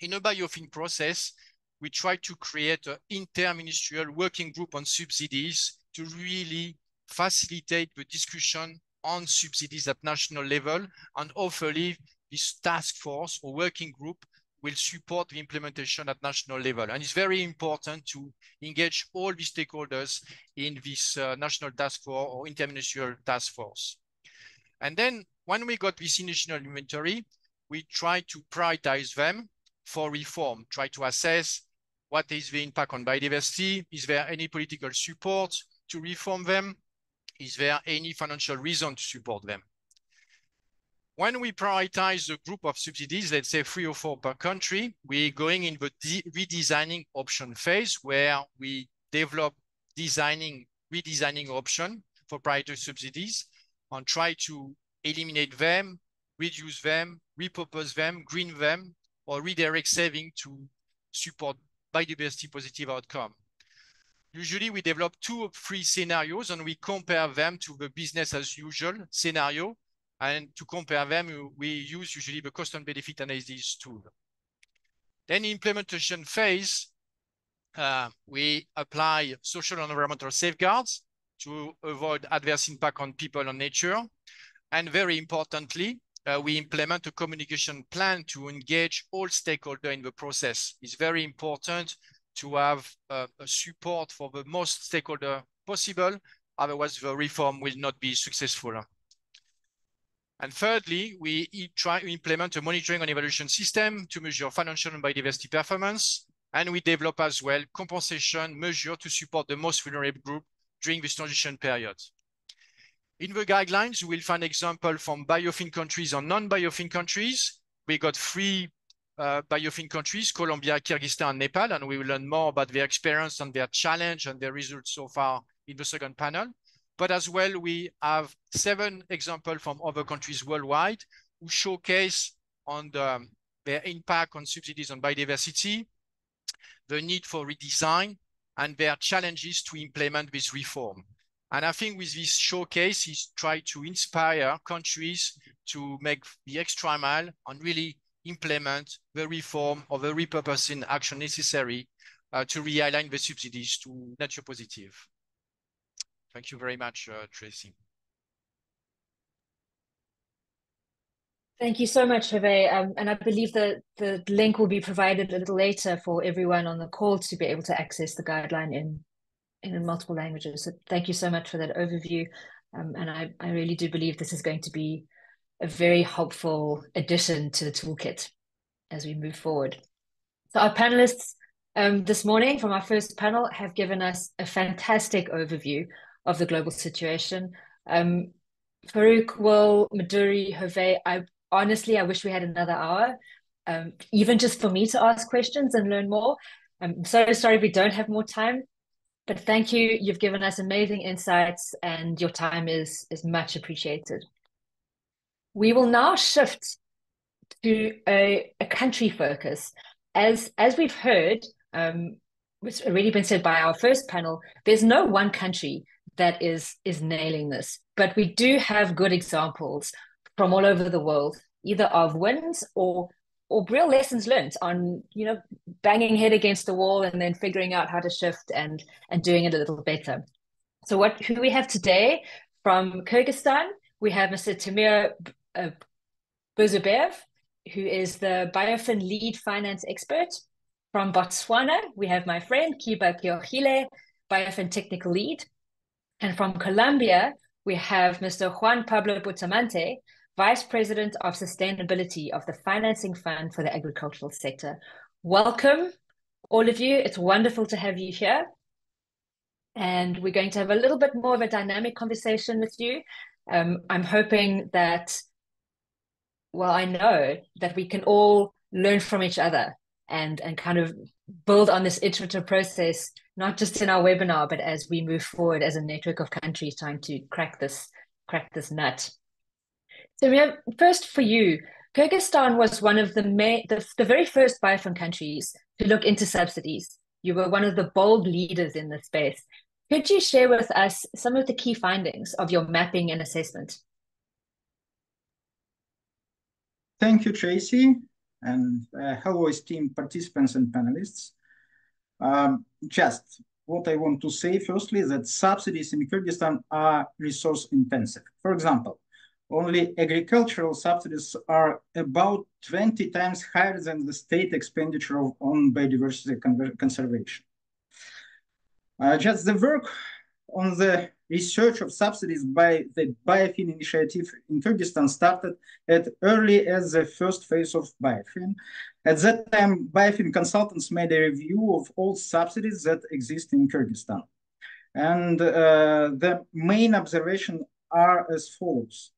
In a BIOFIN process, we try to create an interministerial working group on subsidies to really facilitate the discussion on subsidies at national level, and hopefully this task force or working group will support the implementation at national level. And it's very important to engage all the stakeholders in this national task force or interministerial task force. And then when we got this initial inventory, we try to prioritize them for reform, try to assess what is the impact on biodiversity, is there any political support to reform them, is there any financial reason to support them. When we prioritize the group of subsidies, let's say 3 or 4 per country, we're going in the redesigning option phase where we develop redesigning option for priority subsidies and try to eliminate them, reduce them, repurpose them, green them, or redirect saving to support biodiversity positive outcome. Usually we develop 2 or 3 scenarios and we compare them to the business as usual scenario. And to compare them, we use usually the cost and benefit analysis tool. Then in implementation phase, we apply social and environmental safeguards to avoid adverse impact on people and nature. And very importantly, we implement a communication plan to engage all stakeholders in the process. It's very important to have a support for the most stakeholder possible. Otherwise, the reform will not be successful. And thirdly, we try to implement a monitoring and evaluation system to measure financial and biodiversity performance. And we develop as well compensation measure to support the most vulnerable group during this transition period. In the guidelines, you will find examples from BIOFIN countries and non-BIOFIN countries. We got 3 BIOFIN countries, Colombia, Kyrgyzstan, and Nepal, and we will learn more about their experience and their challenge and their results so far in the second panel. But as well, we have 7 examples from other countries worldwide who showcase on their impact on subsidies on biodiversity, the need for redesign, and their challenges to implement this reform. And I think with this showcase, is try to inspire countries to make the extra mile and really implement the reform or the repurposing action necessary to realign the subsidies to nature positive. Thank you very much, Tracy. Thank you so much, Hervé. And I believe that the link will be provided a little later for everyone on the call to be able to access the guideline in multiple languages. So thank you so much for that overview. And I really do believe this is going to be a very helpful addition to the toolkit as we move forward. So our panelists this morning from our first panel have given us a fantastic overview of the global situation. Farouk, Will, Maduri, Hervé, I wish we had another hour, even just for me to ask questions and learn more. I'm so sorry we don't have more time, but thank you. You've given us amazing insights and your time is much appreciated. We will now shift to a country focus. As we've heard, it's already been said by our first panel, there's no one country that is nailing this, but we do have good examples from all over the world, either of wins or real lessons learned on, banging head against the wall and then figuring out how to shift and doing it a little better. So who we have today from Kyrgyzstan, we have Mr. Timur Buzubev, who is the BIOFIN lead finance expert. From Botswana, we have my friend Kiba Kyohile, BIOFIN technical lead. And from Colombia, we have Mr. Juan Pablo Bustamante, Vice President of Sustainability of the Financing Fund for the Agricultural Sector. Welcome, all of you. It's wonderful to have you here. And we're going to have a little bit more of a dynamic conversation with you. I'm hoping that, I know that we can all learn from each other and kind of build on this iterative process, not just in our webinar, but as we move forward as a network of countries trying to crack this nut. So first for you, Kyrgyzstan was one of the very first BIOFIN countries to look into subsidies. You were one of the bold leaders in this space. Could you share with us some of the key findings of your mapping and assessment? Thank you, Tracy, and hello, esteemed participants and panelists. Just what I want to say firstly is that subsidies in Kyrgyzstan are resource intensive. For example, only agricultural subsidies are about 20 times higher than the state expenditure on biodiversity conservation. Just the work on the research of subsidies by the BIOFIN initiative in Kyrgyzstan started as early as the first phase of BIOFIN. At that time, BIOFIN consultants made a review of all subsidies that exist in Kyrgyzstan. And the main observations are as follows.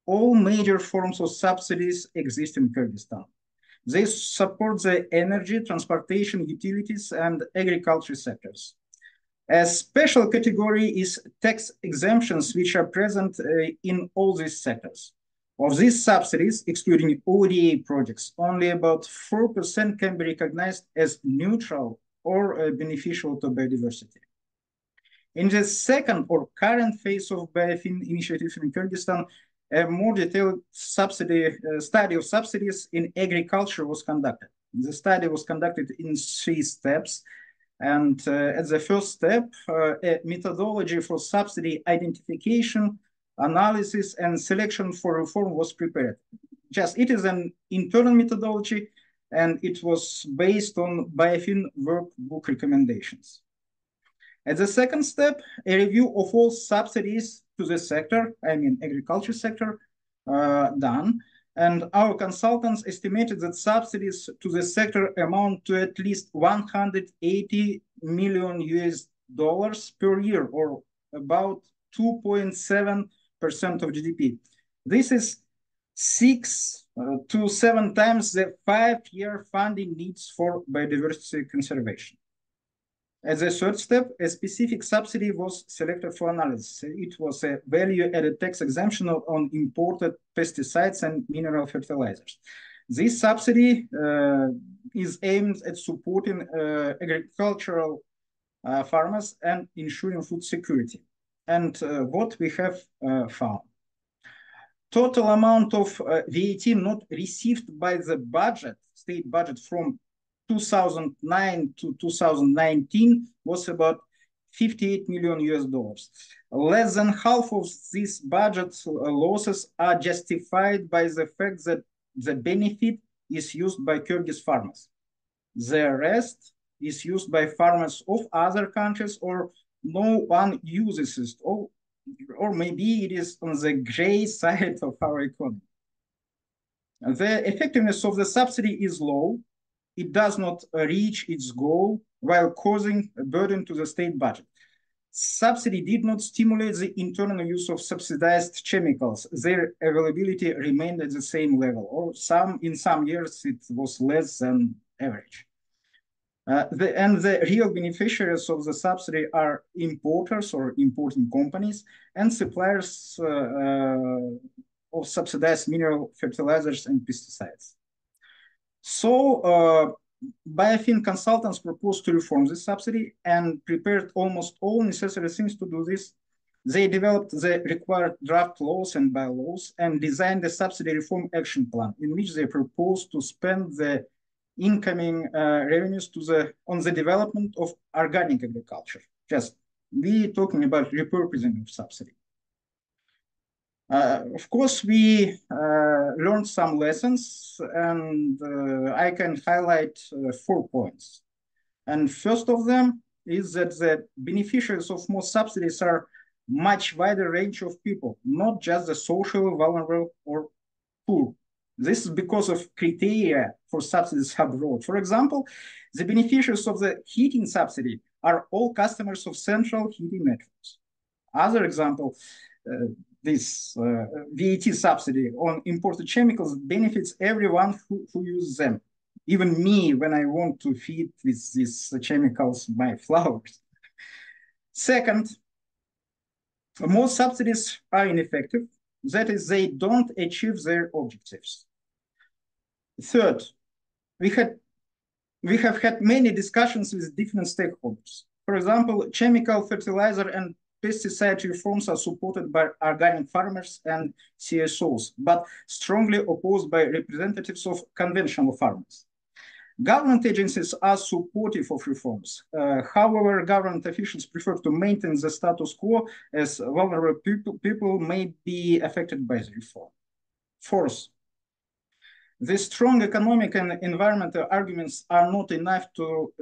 All major forms of subsidies exist in Kyrgyzstan. They support the energy, transportation, utilities, and agriculture sectors. A special category is tax exemptions, which are present in all these sectors. Of these subsidies, excluding ODA projects, only about 4% can be recognized as neutral or beneficial to biodiversity. In the second or current phase of BIOFIN initiative in Kyrgyzstan, a more detailed study of subsidies in agriculture was conducted. The study was conducted in 3 steps. And at the first step, a methodology for subsidy identification, analysis, and selection for reform was prepared. It is an internal methodology, and it was based on BIOFIN workbook recommendations. At the second step, a review of all subsidies to the sector, I mean agriculture sector, done. And our consultants estimated that subsidies to the sector amount to at least 180 million US dollars per year, or about 2.7% of GDP. This is 6 to 7 times the 5-year funding needs for biodiversity conservation. As a third step, a specific subsidy was selected for analysis. It was a value-added tax exemption on imported pesticides and mineral fertilizers. This subsidy is aimed at supporting agricultural farmers and ensuring food security. And what we have found. Total amount of VAT not received by the budget, state budget from 2009 to 2019 was about 58 million US dollars. Less than half of these budget losses are justified by the fact that the benefit is used by Kyrgyz farmers. The rest is used by farmers of other countries, or no one uses it, or maybe it is on the gray side of our economy. The effectiveness of the subsidy is low. It does not reach its goal while causing a burden to the state budget. Subsidy did not stimulate the internal use of subsidized chemicals. Their availability remained at the same level, or in some years it was less than average. The real beneficiaries of the subsidy are importers or importing companies and suppliers of subsidized mineral fertilizers and pesticides. So BIOFIN consultants proposed to reform this subsidy and prepared almost all necessary things to do this. They developed the required draft laws and bylaws and designed the subsidy reform action plan, in which they proposed to spend the incoming revenues on the development of organic agriculture. We talking about repurposing of subsidy. Of course, we learned some lessons, and I can highlight 4 points. And first of them is that the beneficiaries of most subsidies are much wider range of people, not just the socially vulnerable or poor. This is because of criteria for subsidies are broad. For example, the beneficiaries of the heating subsidy are all customers of central heating networks. Other example, this VAT subsidy on imported chemicals benefits everyone who uses them, even me when I want to feed with these chemicals my flowers. Second, most subsidies are ineffective. That is, they don't achieve their objectives. Third, we have had many discussions with different stakeholders. For example, chemical, fertilizer, and pesticide reforms are supported by organic farmers and CSOs, but strongly opposed by representatives of conventional farmers. Government agencies are supportive of reforms. However, government officials prefer to maintain the status quo as vulnerable people may be affected by the reform. Fourth, the strong economic and environmental arguments are not enough to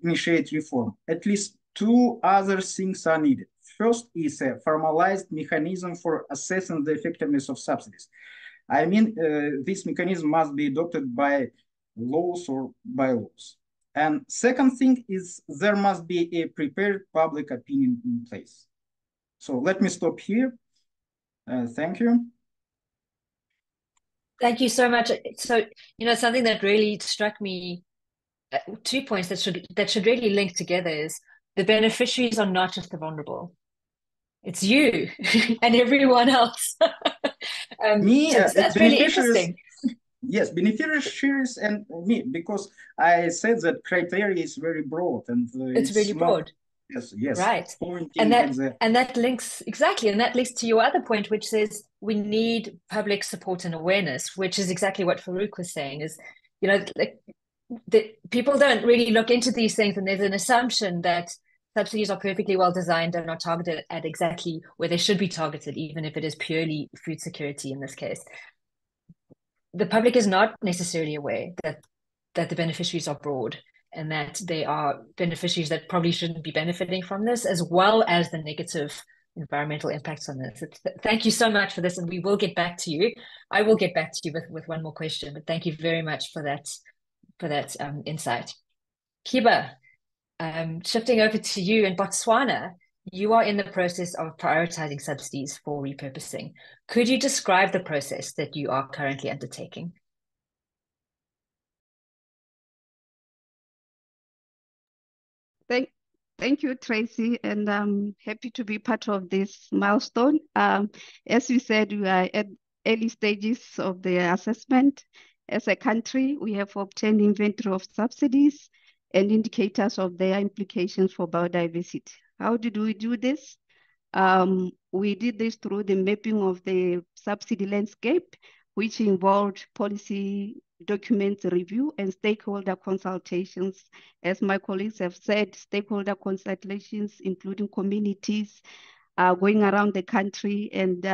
initiate reform. At least two other things are needed. First is a formalized mechanism for assessing the effectiveness of subsidies. I mean, this mechanism must be adopted by laws or bylaws. And second thing is there must be a prepared public opinion in place. So let me stop here. Thank you. Thank you so much. So, something that really struck me, 2 points that should really link together is the beneficiaries are not just the vulnerable. It's you and everyone else. That's really interesting. Yes, beneficiaries and me, because I said that criteria is very broad and it's really broad. Yes, right. And that links exactly, and that links to your other point, which says we need public support and awareness, which is exactly what Farouk was saying. Is people don't really look into these things, and there's an assumption that subsidies are perfectly well designed and are targeted at exactly where they should be targeted, even if it is purely food security in this case. The public is not necessarily aware that the beneficiaries are broad and that they are beneficiaries that probably shouldn't be benefiting from this, as well as the negative environmental impacts on this. Thank you so much for this, and we will get back to you. I will get back to you with one more question, but thank you very much for that insight. Kiba, shifting over to you in Botswana, you are in the process of prioritizing subsidies for repurposing. Could you describe the process that you are currently undertaking? Thank you, Tracy, and I'm happy to be part of this milestone. As you said, we are at early stages of the assessment. As a country, we have obtained inventory of subsidies and indicators of their implications for biodiversity. How did we do this? We did this through the mapping of the subsidy landscape, which involved policy documents review and stakeholder consultations. As my colleagues have said, stakeholder consultations, including communities, going around the country and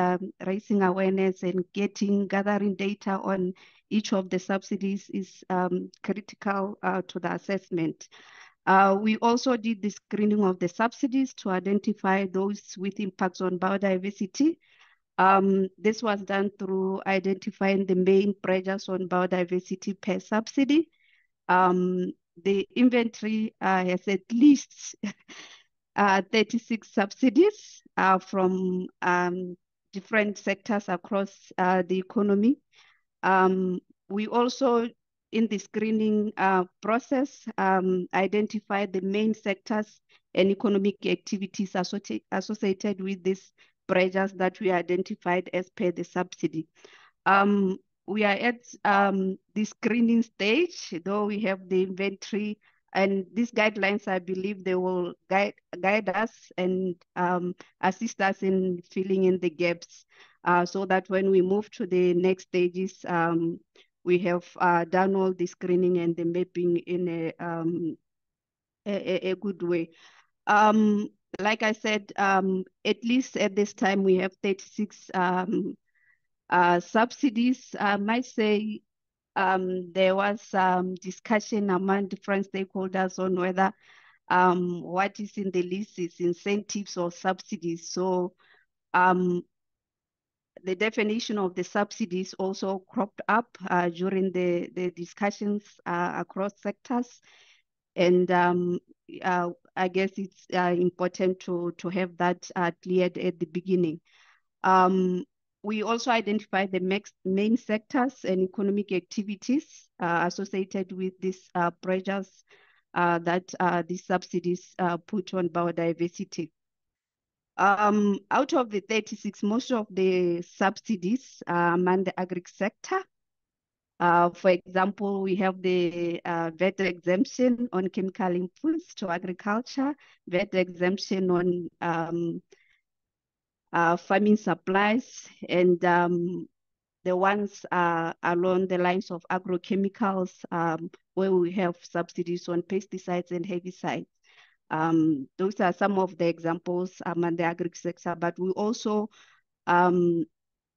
raising awareness and gathering data on each of the subsidies is critical to the assessment. We also did the screening of the subsidies to identify those with impacts on biodiversity. This was done through identifying the main pressures on biodiversity per subsidy. The inventory has at least 36 subsidies from different sectors across the economy. We also, in the screening process, identified the main sectors and economic activities associated with these pressures that we identified as per the subsidy. We are at the screening stage, though we have the inventory, and these guidelines, I believe they will guide us and assist us in filling in the gaps so that when we move to the next stages, we have done all the screening and the mapping in a good way. Like I said, at least at this time, we have 36 subsidies. I might say there was some discussion among different stakeholders on whether what is in the list is incentives or subsidies. So the definition of the subsidies also cropped up during the discussions across sectors. And I guess it's important to have that cleared at the beginning. We also identified the main sectors and economic activities associated with these pressures that these subsidies put on biodiversity. Out of the 36, most of the subsidies are among the agri sector. For example, we have the VAT exemption on chemical inputs to agriculture, VAT exemption on farming supplies, and the ones along the lines of agrochemicals, where we have subsidies on pesticides and herbicides. Those are some of the examples in the agri sector, but we also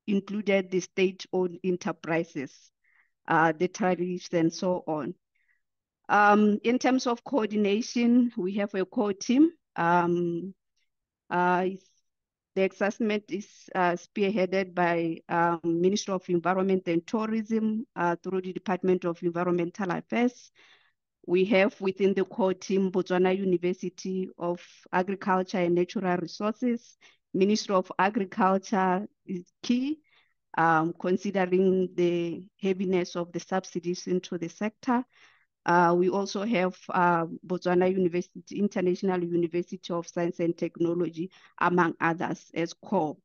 included the state-owned enterprises, the tariffs and so on. In terms of coordination, we have a core team. The assessment is spearheaded by Ministry of Environment and Tourism through the Department of Environmental Affairs. We have within the core team Botswana University of Agriculture and Natural Resources. Ministry of Agriculture is key, considering the heaviness of the subsidies into the sector. We also have Botswana University, International University of Science and Technology, among others, as core.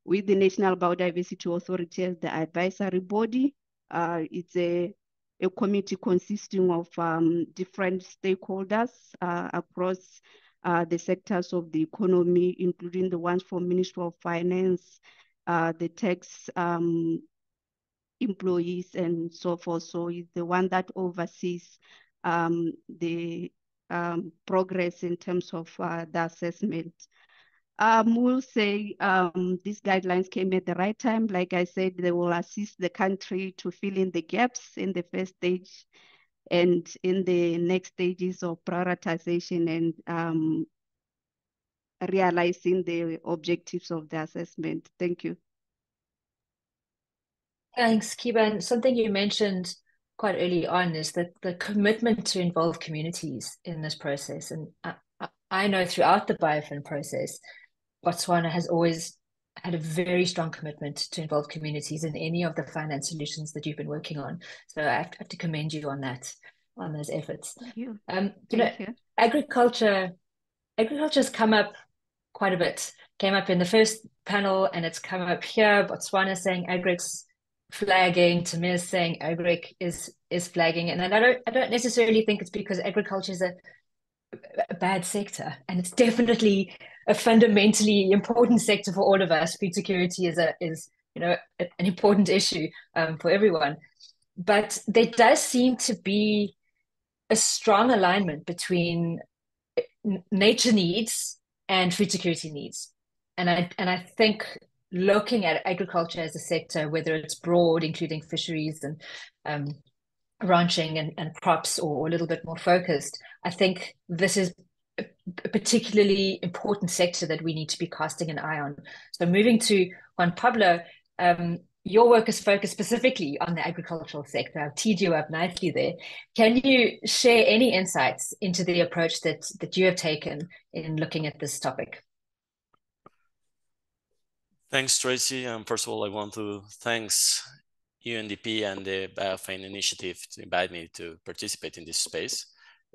With the National Biodiversity Authority as the advisory body, it's a committee consisting of different stakeholders across the sectors of the economy, including the ones from Ministry of Finance, the tax employees and so forth. So it's the one that oversees the progress in terms of the assessment. We'll say these guidelines came at the right time. Like I said, they will assist the country to fill in the gaps in the first stage and in the next stages of prioritization and realizing the objectives of the assessment. Thank you. Thanks, Kiba. Something you mentioned quite early on is that the commitment to involve communities in this process. And I know throughout the BIOFIN process, Botswana has always had a very strong commitment to involve communities in any of the finance solutions that you've been working on. So I have to commend you on that, on those efforts. Thank you. Agriculture has come up quite a bit. Came up in the first panel, and it's come up here. Botswana saying agric's flagging, Tamir saying agric is flagging, and I don't necessarily think it's because agriculture is a bad sector, and it's definitely a fundamentally important sector for all of us. Food security is an important issue for everyone, but there does seem to be a strong alignment between nature needs and food security needs, and I think looking at agriculture as a sector, whether it's broad, including fisheries and ranching and crops, or a little bit more focused, I think this is a particularly important sector that we need to be casting an eye on. So moving to Juan Pablo, your work is focused specifically on the agricultural sector. I've teed you up nicely there. Can you share any insights into the approach that you have taken in looking at this topic? Thanks, Tracy. First of all, I want to thank UNDP and the BIOFIN initiative to invite me to participate in this space.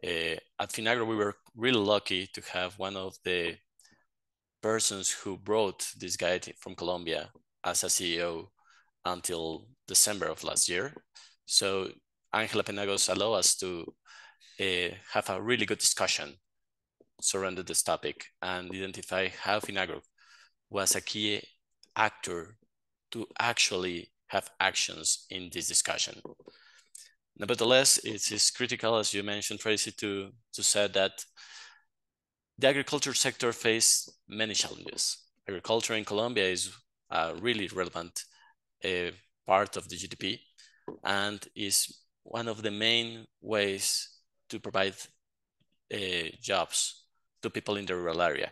At Finagro, we were really lucky to have one of the persons who brought this guide from Colombia as a CEO until December of last year. So Angela Penagos allowed us to have a really good discussion surrounding this topic and identify how Finagro was a key actor to actually have actions in this discussion. Nevertheless, it is critical, as you mentioned, Tracy, to say that the agriculture sector faces many challenges. Agriculture in Colombia is a really relevant part of the GDP and is one of the main ways to provide jobs to people in the rural area.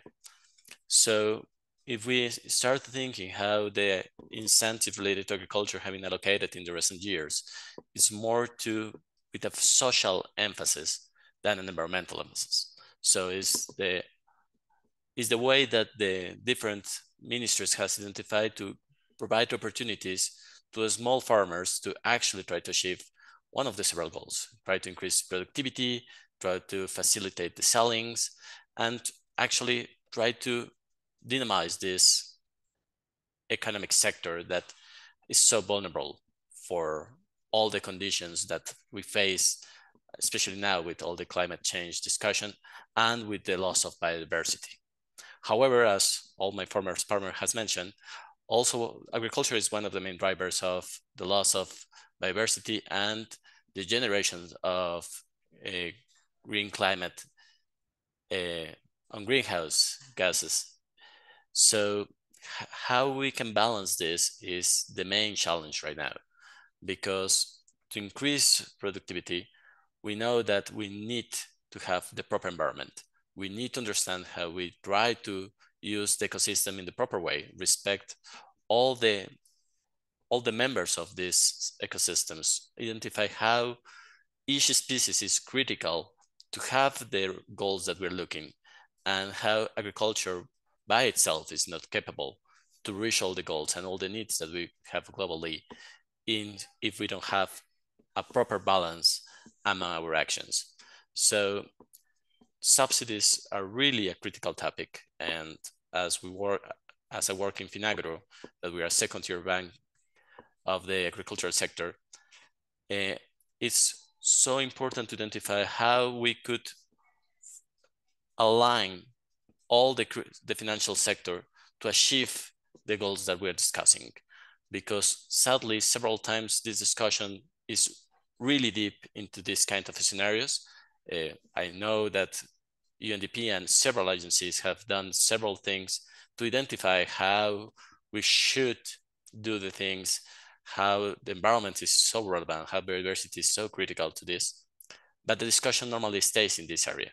So if we start thinking how the incentive related to agriculture have been allocated in the recent years, it's more with a social emphasis than an environmental emphasis. So it's the way that the different ministries has identified to provide opportunities to small farmers to actually try to achieve one of the several goals, try to increase productivity, try to facilitate the sellings, and actually try to dynamize this economic sector that is so vulnerable for all the conditions that we face, especially now with all the climate change discussion and with the loss of biodiversity. However, as all my former partner has mentioned, also agriculture is one of the main drivers of the loss of biodiversity and the generation of green climate on greenhouse gases. So how we can balance this is the main challenge right now, because to increase productivity, we know that we need to have the proper environment. We need to understand how we try to use the ecosystem in the proper way, respect all the members of these ecosystems, identify how each species is critical to have the goals that we're looking, and how agriculture by itself is not capable to reach all the goals and all the needs that we have globally if we don't have a proper balance among our actions. So subsidies are really a critical topic. And as I work in Finagro, that we are a second-tier bank of the agricultural sector, it's so important to identify how we could align all the financial sector to achieve the goals that we're discussing. Because sadly, several times this discussion is really deep into this kind of scenarios. I know that UNDP and several agencies have done several things to identify how we should do the things, how the environment is so relevant, how biodiversity is so critical to this. But the discussion normally stays in this area.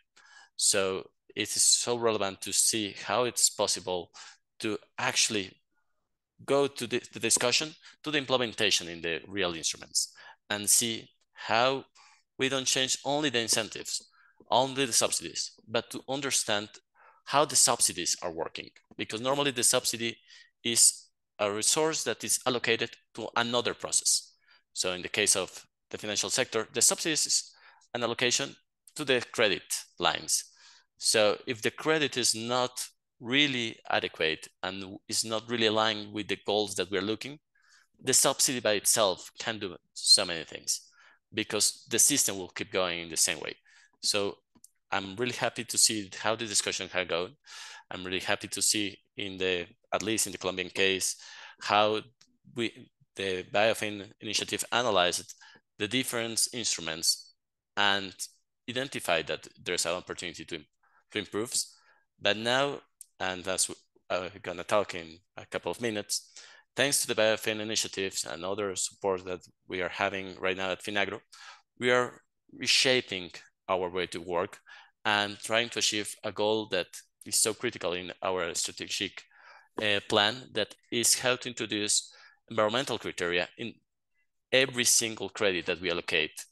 So it is so relevant to see how it's possible to actually go to the discussion, to the implementation in the real instruments, and see how we don't change only the incentives, only the subsidies, but to understand how the subsidies are working. Because normally the subsidy is a resource that is allocated to another process. So in the case of the financial sector, the subsidies is an allocation to the credit lines. So if the credit is not really adequate and is not really aligned with the goals that we're looking, the subsidy by itself can do so many things, because the system will keep going in the same way. So I'm really happy to see how the discussion can go. I'm really happy to see at least in the Colombian case, how the BIOFIN initiative analyzed the different instruments and identified that there's an opportunity to improve. But now, and as we're gonna talk in a couple of minutes, thanks to the BIOFIN initiatives and other support that we are having right now at Finagro, we are reshaping our way to work and trying to achieve a goal that is so critical in our strategic plan, that is how to introduce environmental criteria in every single credit that we allocate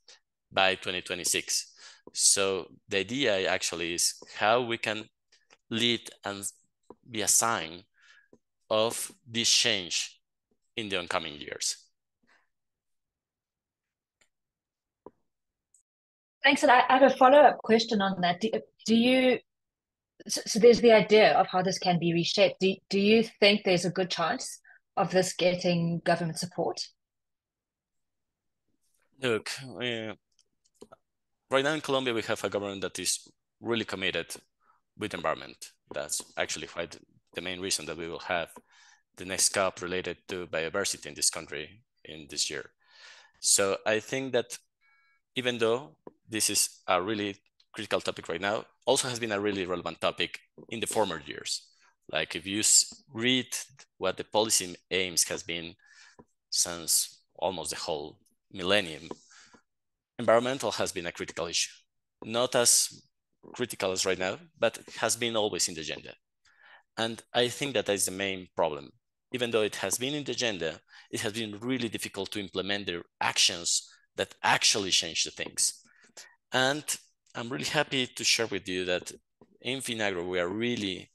by 2026. So the idea actually is how we can lead and be a sign of this change in the oncoming years. Thanks. And I have a follow-up question on that. So there's the idea of how this can be reshaped. Do you think there's a good chance of this getting government support? Look, right now in Colombia, we have a government that is really committed with environment. That's actually quite the main reason that we will have the next COP related to biodiversity in this country in this year. So I think that even though this is a really critical topic right now, also has been a really relevant topic in the former years. Like if you read what the policy aims has been since almost the whole millennium, environmental has been a critical issue. Not as critical as right now, but has been always in the agenda. And I think that is the main problem. Even though it has been in the agenda, it has been really difficult to implement the actions that actually change the things. And I'm really happy to share with you that in Finagro, we are really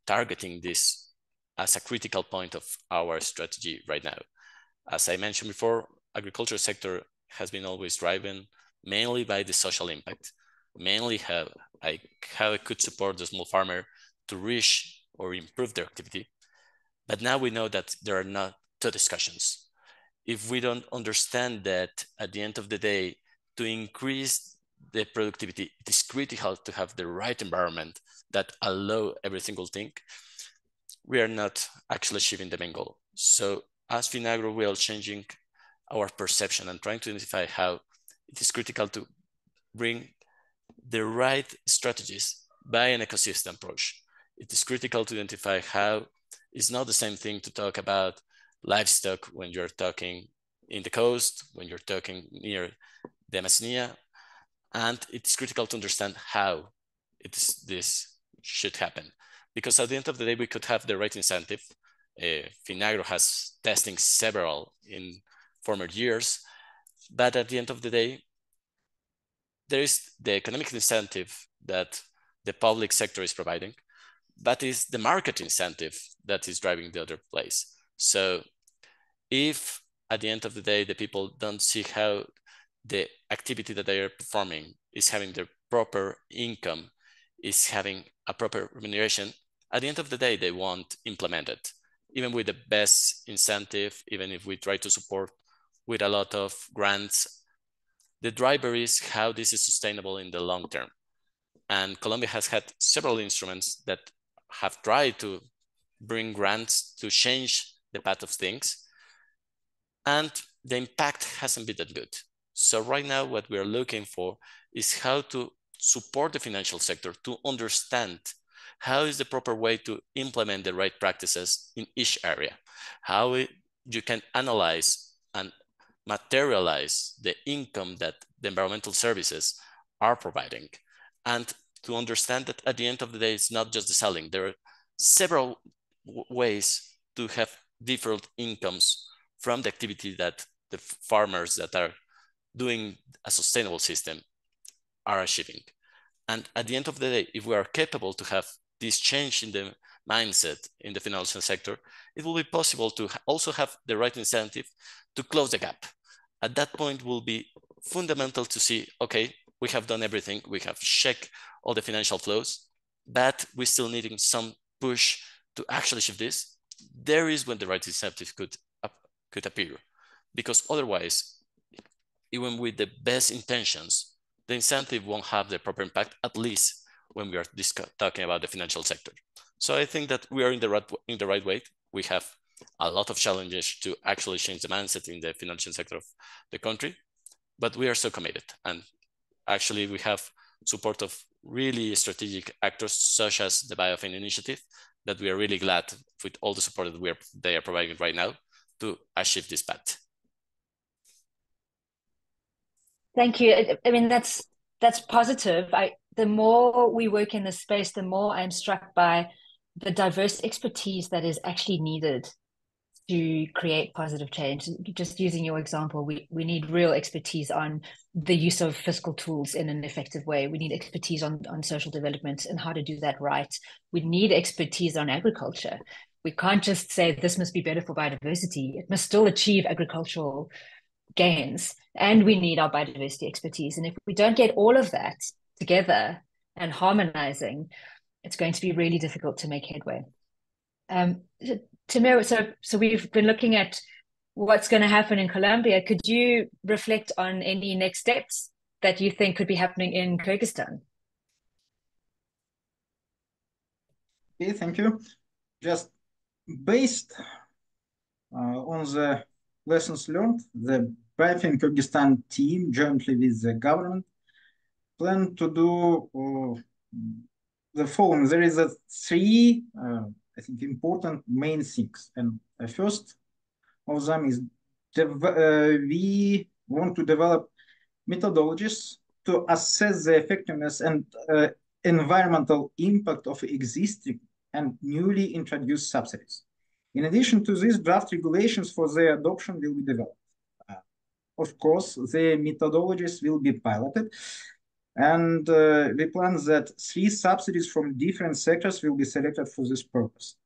targeting this as a critical point of our strategy right now. As I mentioned before, agriculture sector has been always driven mainly by the social impact, mainly how it could support the small farmer to reach or improve their activity. But now we know that there are not two discussions. if we don't understand that at the end of the day, to increase the productivity, it is critical to have the right environment that allow every single thing, we are not actually achieving the main goal. So as Finagro, we are changing our perception and trying to identify how it is critical to bring the right strategies by an ecosystem approach. It is critical to identify how it's not the same thing to talk about livestock when you're talking in the coast, when you're talking near the Amazonia, and it's critical to understand how this should happen. Because at the end of the day, we could have the right incentive. Finagro has testing several in former years, but at the end of the day, there is the economic incentive that the public sector is providing, but is the market incentive that is driving the other place. So if at the end of the day, the people don't see how the activity that they are performing is having the proper income, is having a proper remuneration, at the end of the day, they won't implement it. Even with the best incentive, even if we try to support with a lot of grants, the driver is how this is sustainable in the long term. And Colombia has had several instruments that have tried to bring grants to change the path of things, and the impact hasn't been that good. So right now, what we are looking for is how to support the financial sector to understand how is the proper way to implement the right practices in each area, how you can analyze and materialize the income that the environmental services are providing, and to understand that at the end of the day, it's not just the selling. There are several ways to have different incomes from the activity that the farmers that are doing a sustainable system are achieving. And at the end of the day, if we are capable to have this change in the mindset in the financial sector, it will be possible to also have the right incentive to close the gap. At that point, will be fundamental to see, okay, we have done everything, we have checked all the financial flows, but we're still needing some push to actually achieve this. There is when the right incentive could appear, because otherwise, even with the best intentions, the incentive won't have the proper impact, at least when we are talking about the financial sector. So I think that we are in the right way. We have a lot of challenges to actually change the mindset in the financial sector of the country, but we are so committed. And actually we have support of really strategic actors such as the BIOFIN initiative, that we are really glad with all the support that they are providing right now to achieve this path. Thank you. I mean, that's positive. The more we work in this space, the more I'm struck by the diverse expertise that is actually needed to create positive change. Just using your example, we need real expertise on the use of fiscal tools in an effective way. We need expertise on social development and how to do that right. We need expertise on agriculture. We can't just say this must be better for biodiversity. It must still achieve agricultural gains, and we need our biodiversity expertise. And if we don't get all of that together and harmonizing, it's going to be really difficult to make headway. Tamira, so we've been looking at what's going to happen in Colombia. Could you reflect on any next steps that you think could be happening in Kyrgyzstan? Okay, thank you. Just based on the lessons learned, the BIOFIN Kyrgyzstan team, jointly with the government, plan to do the following. There is three, I think, important main things. And the first of them is we want to develop methodologies to assess the effectiveness and environmental impact of existing and newly introduced subsidies. In addition to this, draft regulations for their adoption will be developed. Of course, the methodologies will be piloted, and we plan that 3 subsidies from different sectors will be selected for this purpose.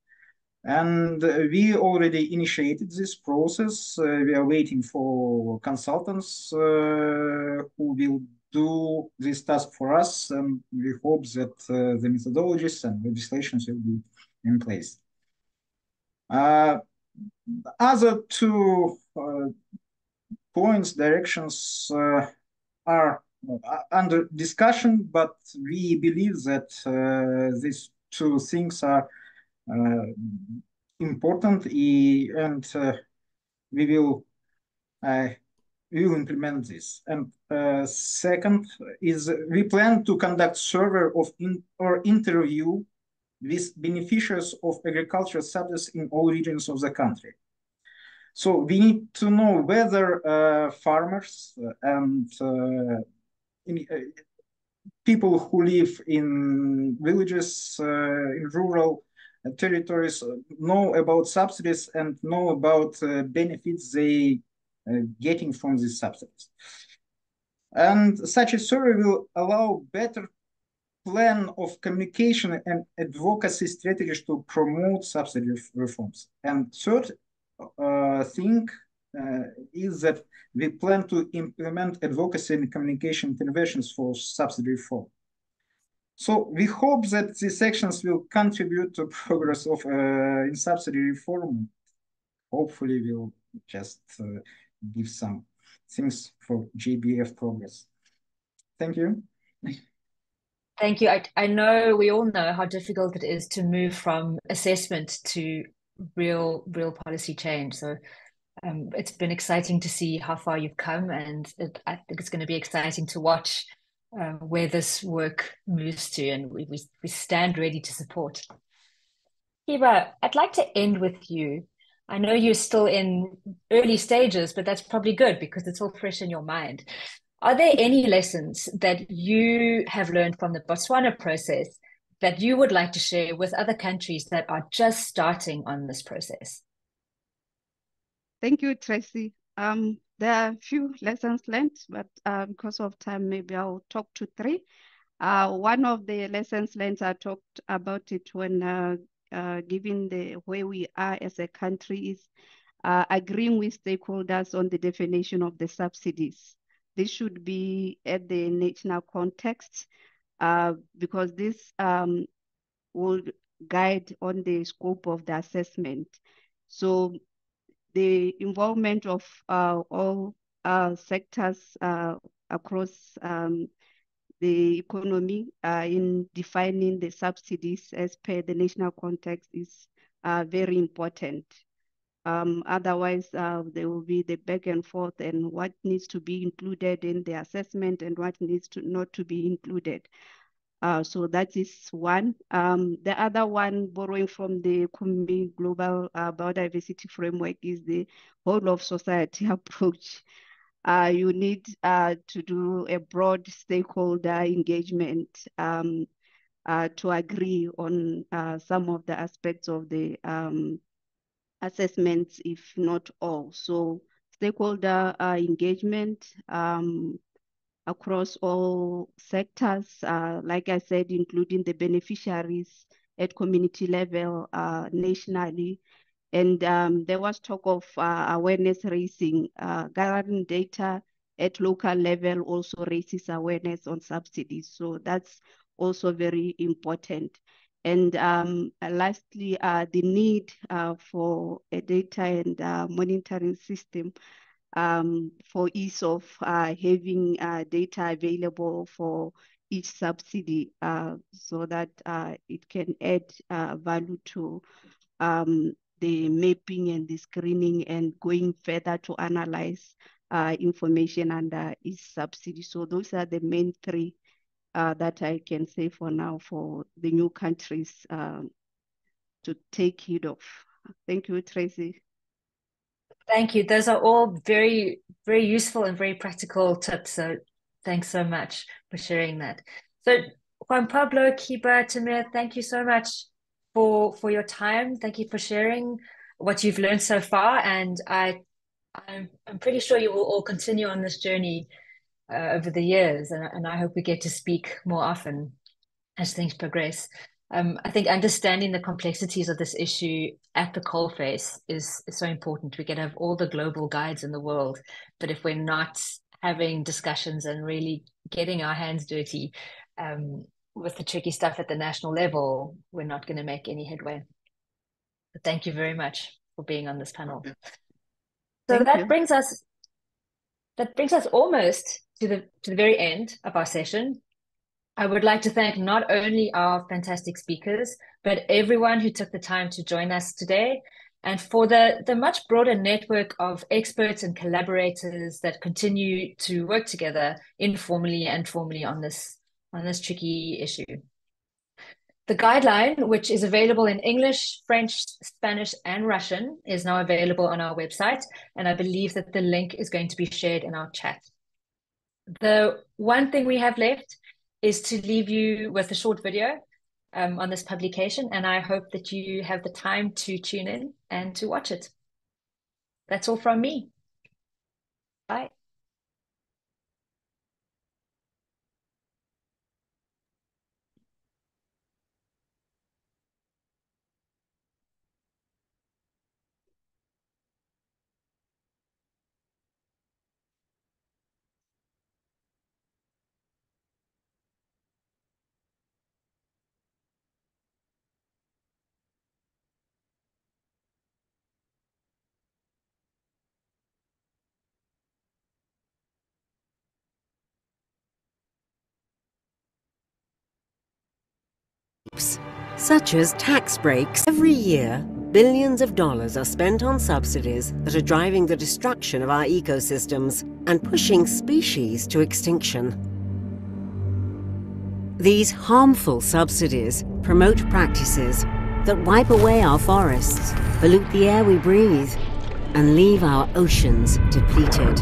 And we already initiated this process. We are waiting for consultants who will do this task for us, and we hope that the methodologies and legislations will be in place. Other 2 points, directions are under discussion, but we believe that these two things are important, and we will implement this. And second is we plan to conduct survey of or interview with beneficiaries of agricultural subsidies in all regions of the country. So we need to know whether farmers and people who live in villages, in rural territories, know about subsidies and know about benefits they getting from these subsidies. And such a survey will allow better plan of communication and advocacy strategies to promote subsidy reforms. And third thing is that we plan to implement advocacy and communication interventions for subsidy reform. So we hope that these actions will contribute to progress of in subsidy reform. Hopefully we'll just give some things for GBF progress. Thank you. Thank you. I know, we all know how difficult it is to move from assessment to real policy change. So it's been exciting to see how far you've come, and I think it's going to be exciting to watch where this work moves to, and we stand ready to support. Hiba, I'd like to end with you. I know you're still in early stages, but that's probably good because it's all fresh in your mind. Are there any lessons that you have learned from the Botswana process that you would like to share with other countries that are just starting on this process? Thank you, Tracy. There are a few lessons learned, but because of time, maybe I'll talk to three. One of the lessons learned, I talked about it when given where we are as a country, is agreeing with stakeholders on the definition of the subsidies. This should be at the national context because this will guide on the scope of the assessment. So the involvement of all sectors across the economy in defining the subsidies as per the national context is very important. Otherwise, there will be the back and forth and what needs to be included in the assessment and what needs to not to be included. So that is one. The other one, borrowing from the Global Biodiversity Framework, is the whole of society approach. You need to do a broad stakeholder engagement to agree on some of the aspects of the assessments, if not all. So stakeholder engagement across all sectors, like I said, including the beneficiaries at community level, nationally. And there was talk of awareness raising, gathering data at local level also raises awareness on subsidies. So that's also very important. And lastly, the need for a data and monitoring system for ease of having data available for each subsidy so that it can add value to the mapping and the screening and going further to analyze information under each subsidy. So those are the main three that I can say for now for the new countries to take heed of. Thank you, Tracy. Thank you. Those are all very, very useful and very practical tips. So thanks so much for sharing that. So Juan Pablo, Hiba, Tamir, thank you so much for your time. Thank you for sharing what you've learned so far. And I'm pretty sure you will all continue on this journey over the years. And I hope we get to speak more often as things progress. I think understanding the complexities of this issue at the coalface is so important. We can have all the global guides in the world, but if we're not having discussions and really getting our hands dirty with the tricky stuff at the national level, we're not going to make any headway. But thank you very much for being on this panel. So that brings us almost to the very end of our session. I would like to thank not only our fantastic speakers, but everyone who took the time to join us today, and for the much broader network of experts and collaborators that continue to work together informally and formally on this tricky issue. The guideline, which is available in English, French, Spanish, and Russian, is now available on our website, and I believe that the link is going to be shared in our chat. The one thing we have left is to leave you with a short video on this publication, and I hope that you have the time to tune in and to watch it. That's all from me. Bye. Such as tax breaks. Every year, billions of dollars are spent on subsidies that are driving the destruction of our ecosystems and pushing species to extinction. These harmful subsidies promote practices that wipe away our forests, pollute the air we breathe, and leave our oceans depleted.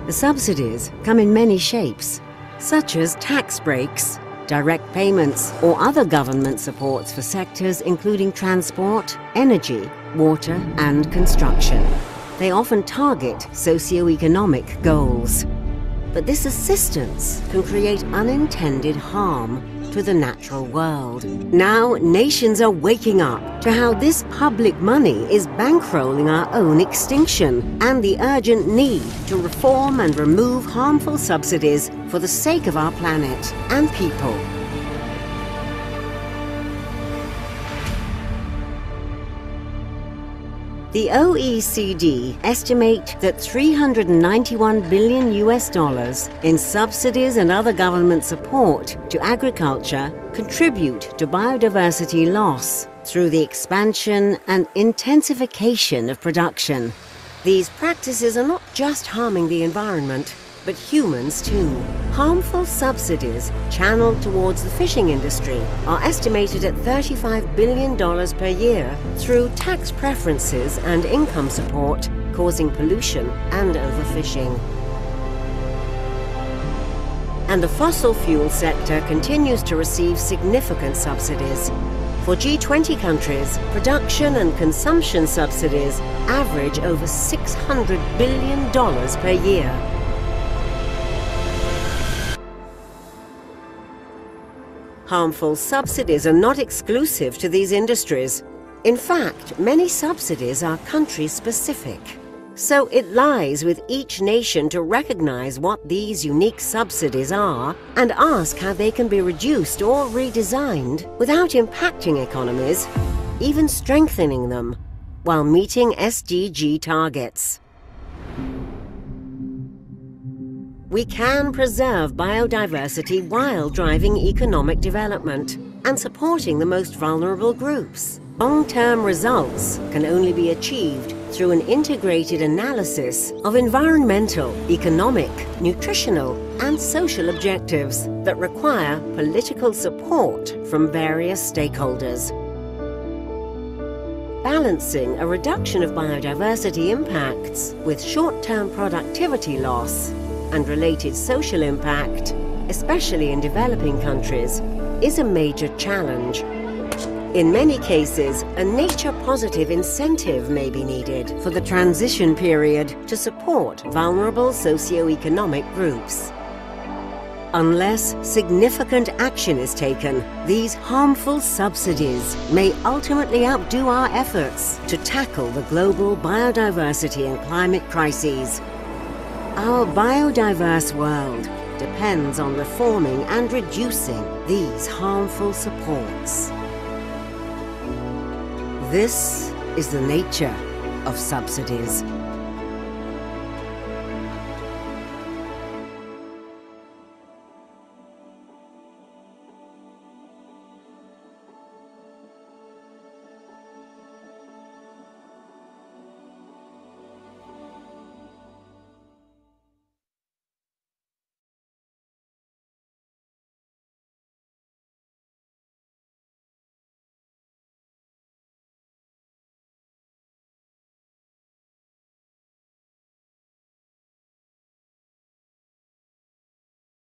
The subsidies come in many shapes, such as tax breaks, direct payments, or other government supports for sectors including transport, energy, water, and construction. They often target socio-economic goals. But this assistance can create unintended harm to the natural world. Now, nations are waking up to how this public money is bankrolling our own extinction and the urgent need to reform and remove harmful subsidies for the sake of our planet and people. The OECD estimate that $391 billion in subsidies and other government support to agriculture contribute to biodiversity loss through the expansion and intensification of production. These practices are not just harming the environment, but humans too. Harmful subsidies channeled towards the fishing industry are estimated at $35 billion per year through tax preferences and income support, causing pollution and overfishing. And the fossil fuel sector continues to receive significant subsidies. For G20 countries, production and consumption subsidies average over $600 billion per year. Harmful subsidies are not exclusive to these industries. In fact, many subsidies are country-specific. So it lies with each nation to recognize what these unique subsidies are and ask how they can be reduced or redesigned without impacting economies, even strengthening them, while meeting SDG targets. We can preserve biodiversity while driving economic development and supporting the most vulnerable groups. Long-term results can only be achieved through an integrated analysis of environmental, economic, nutritional, and social objectives that require political support from various stakeholders. Balancing a reduction of biodiversity impacts with short-term productivity loss and related social impact, especially in developing countries, is a major challenge. In many cases, a nature-positive incentive may be needed for the transition period to support vulnerable socio-economic groups. Unless significant action is taken, these harmful subsidies may ultimately outdo our efforts to tackle the global biodiversity and climate crises. Our biodiverse world depends on reforming and reducing these harmful supports. This is the nature of subsidies.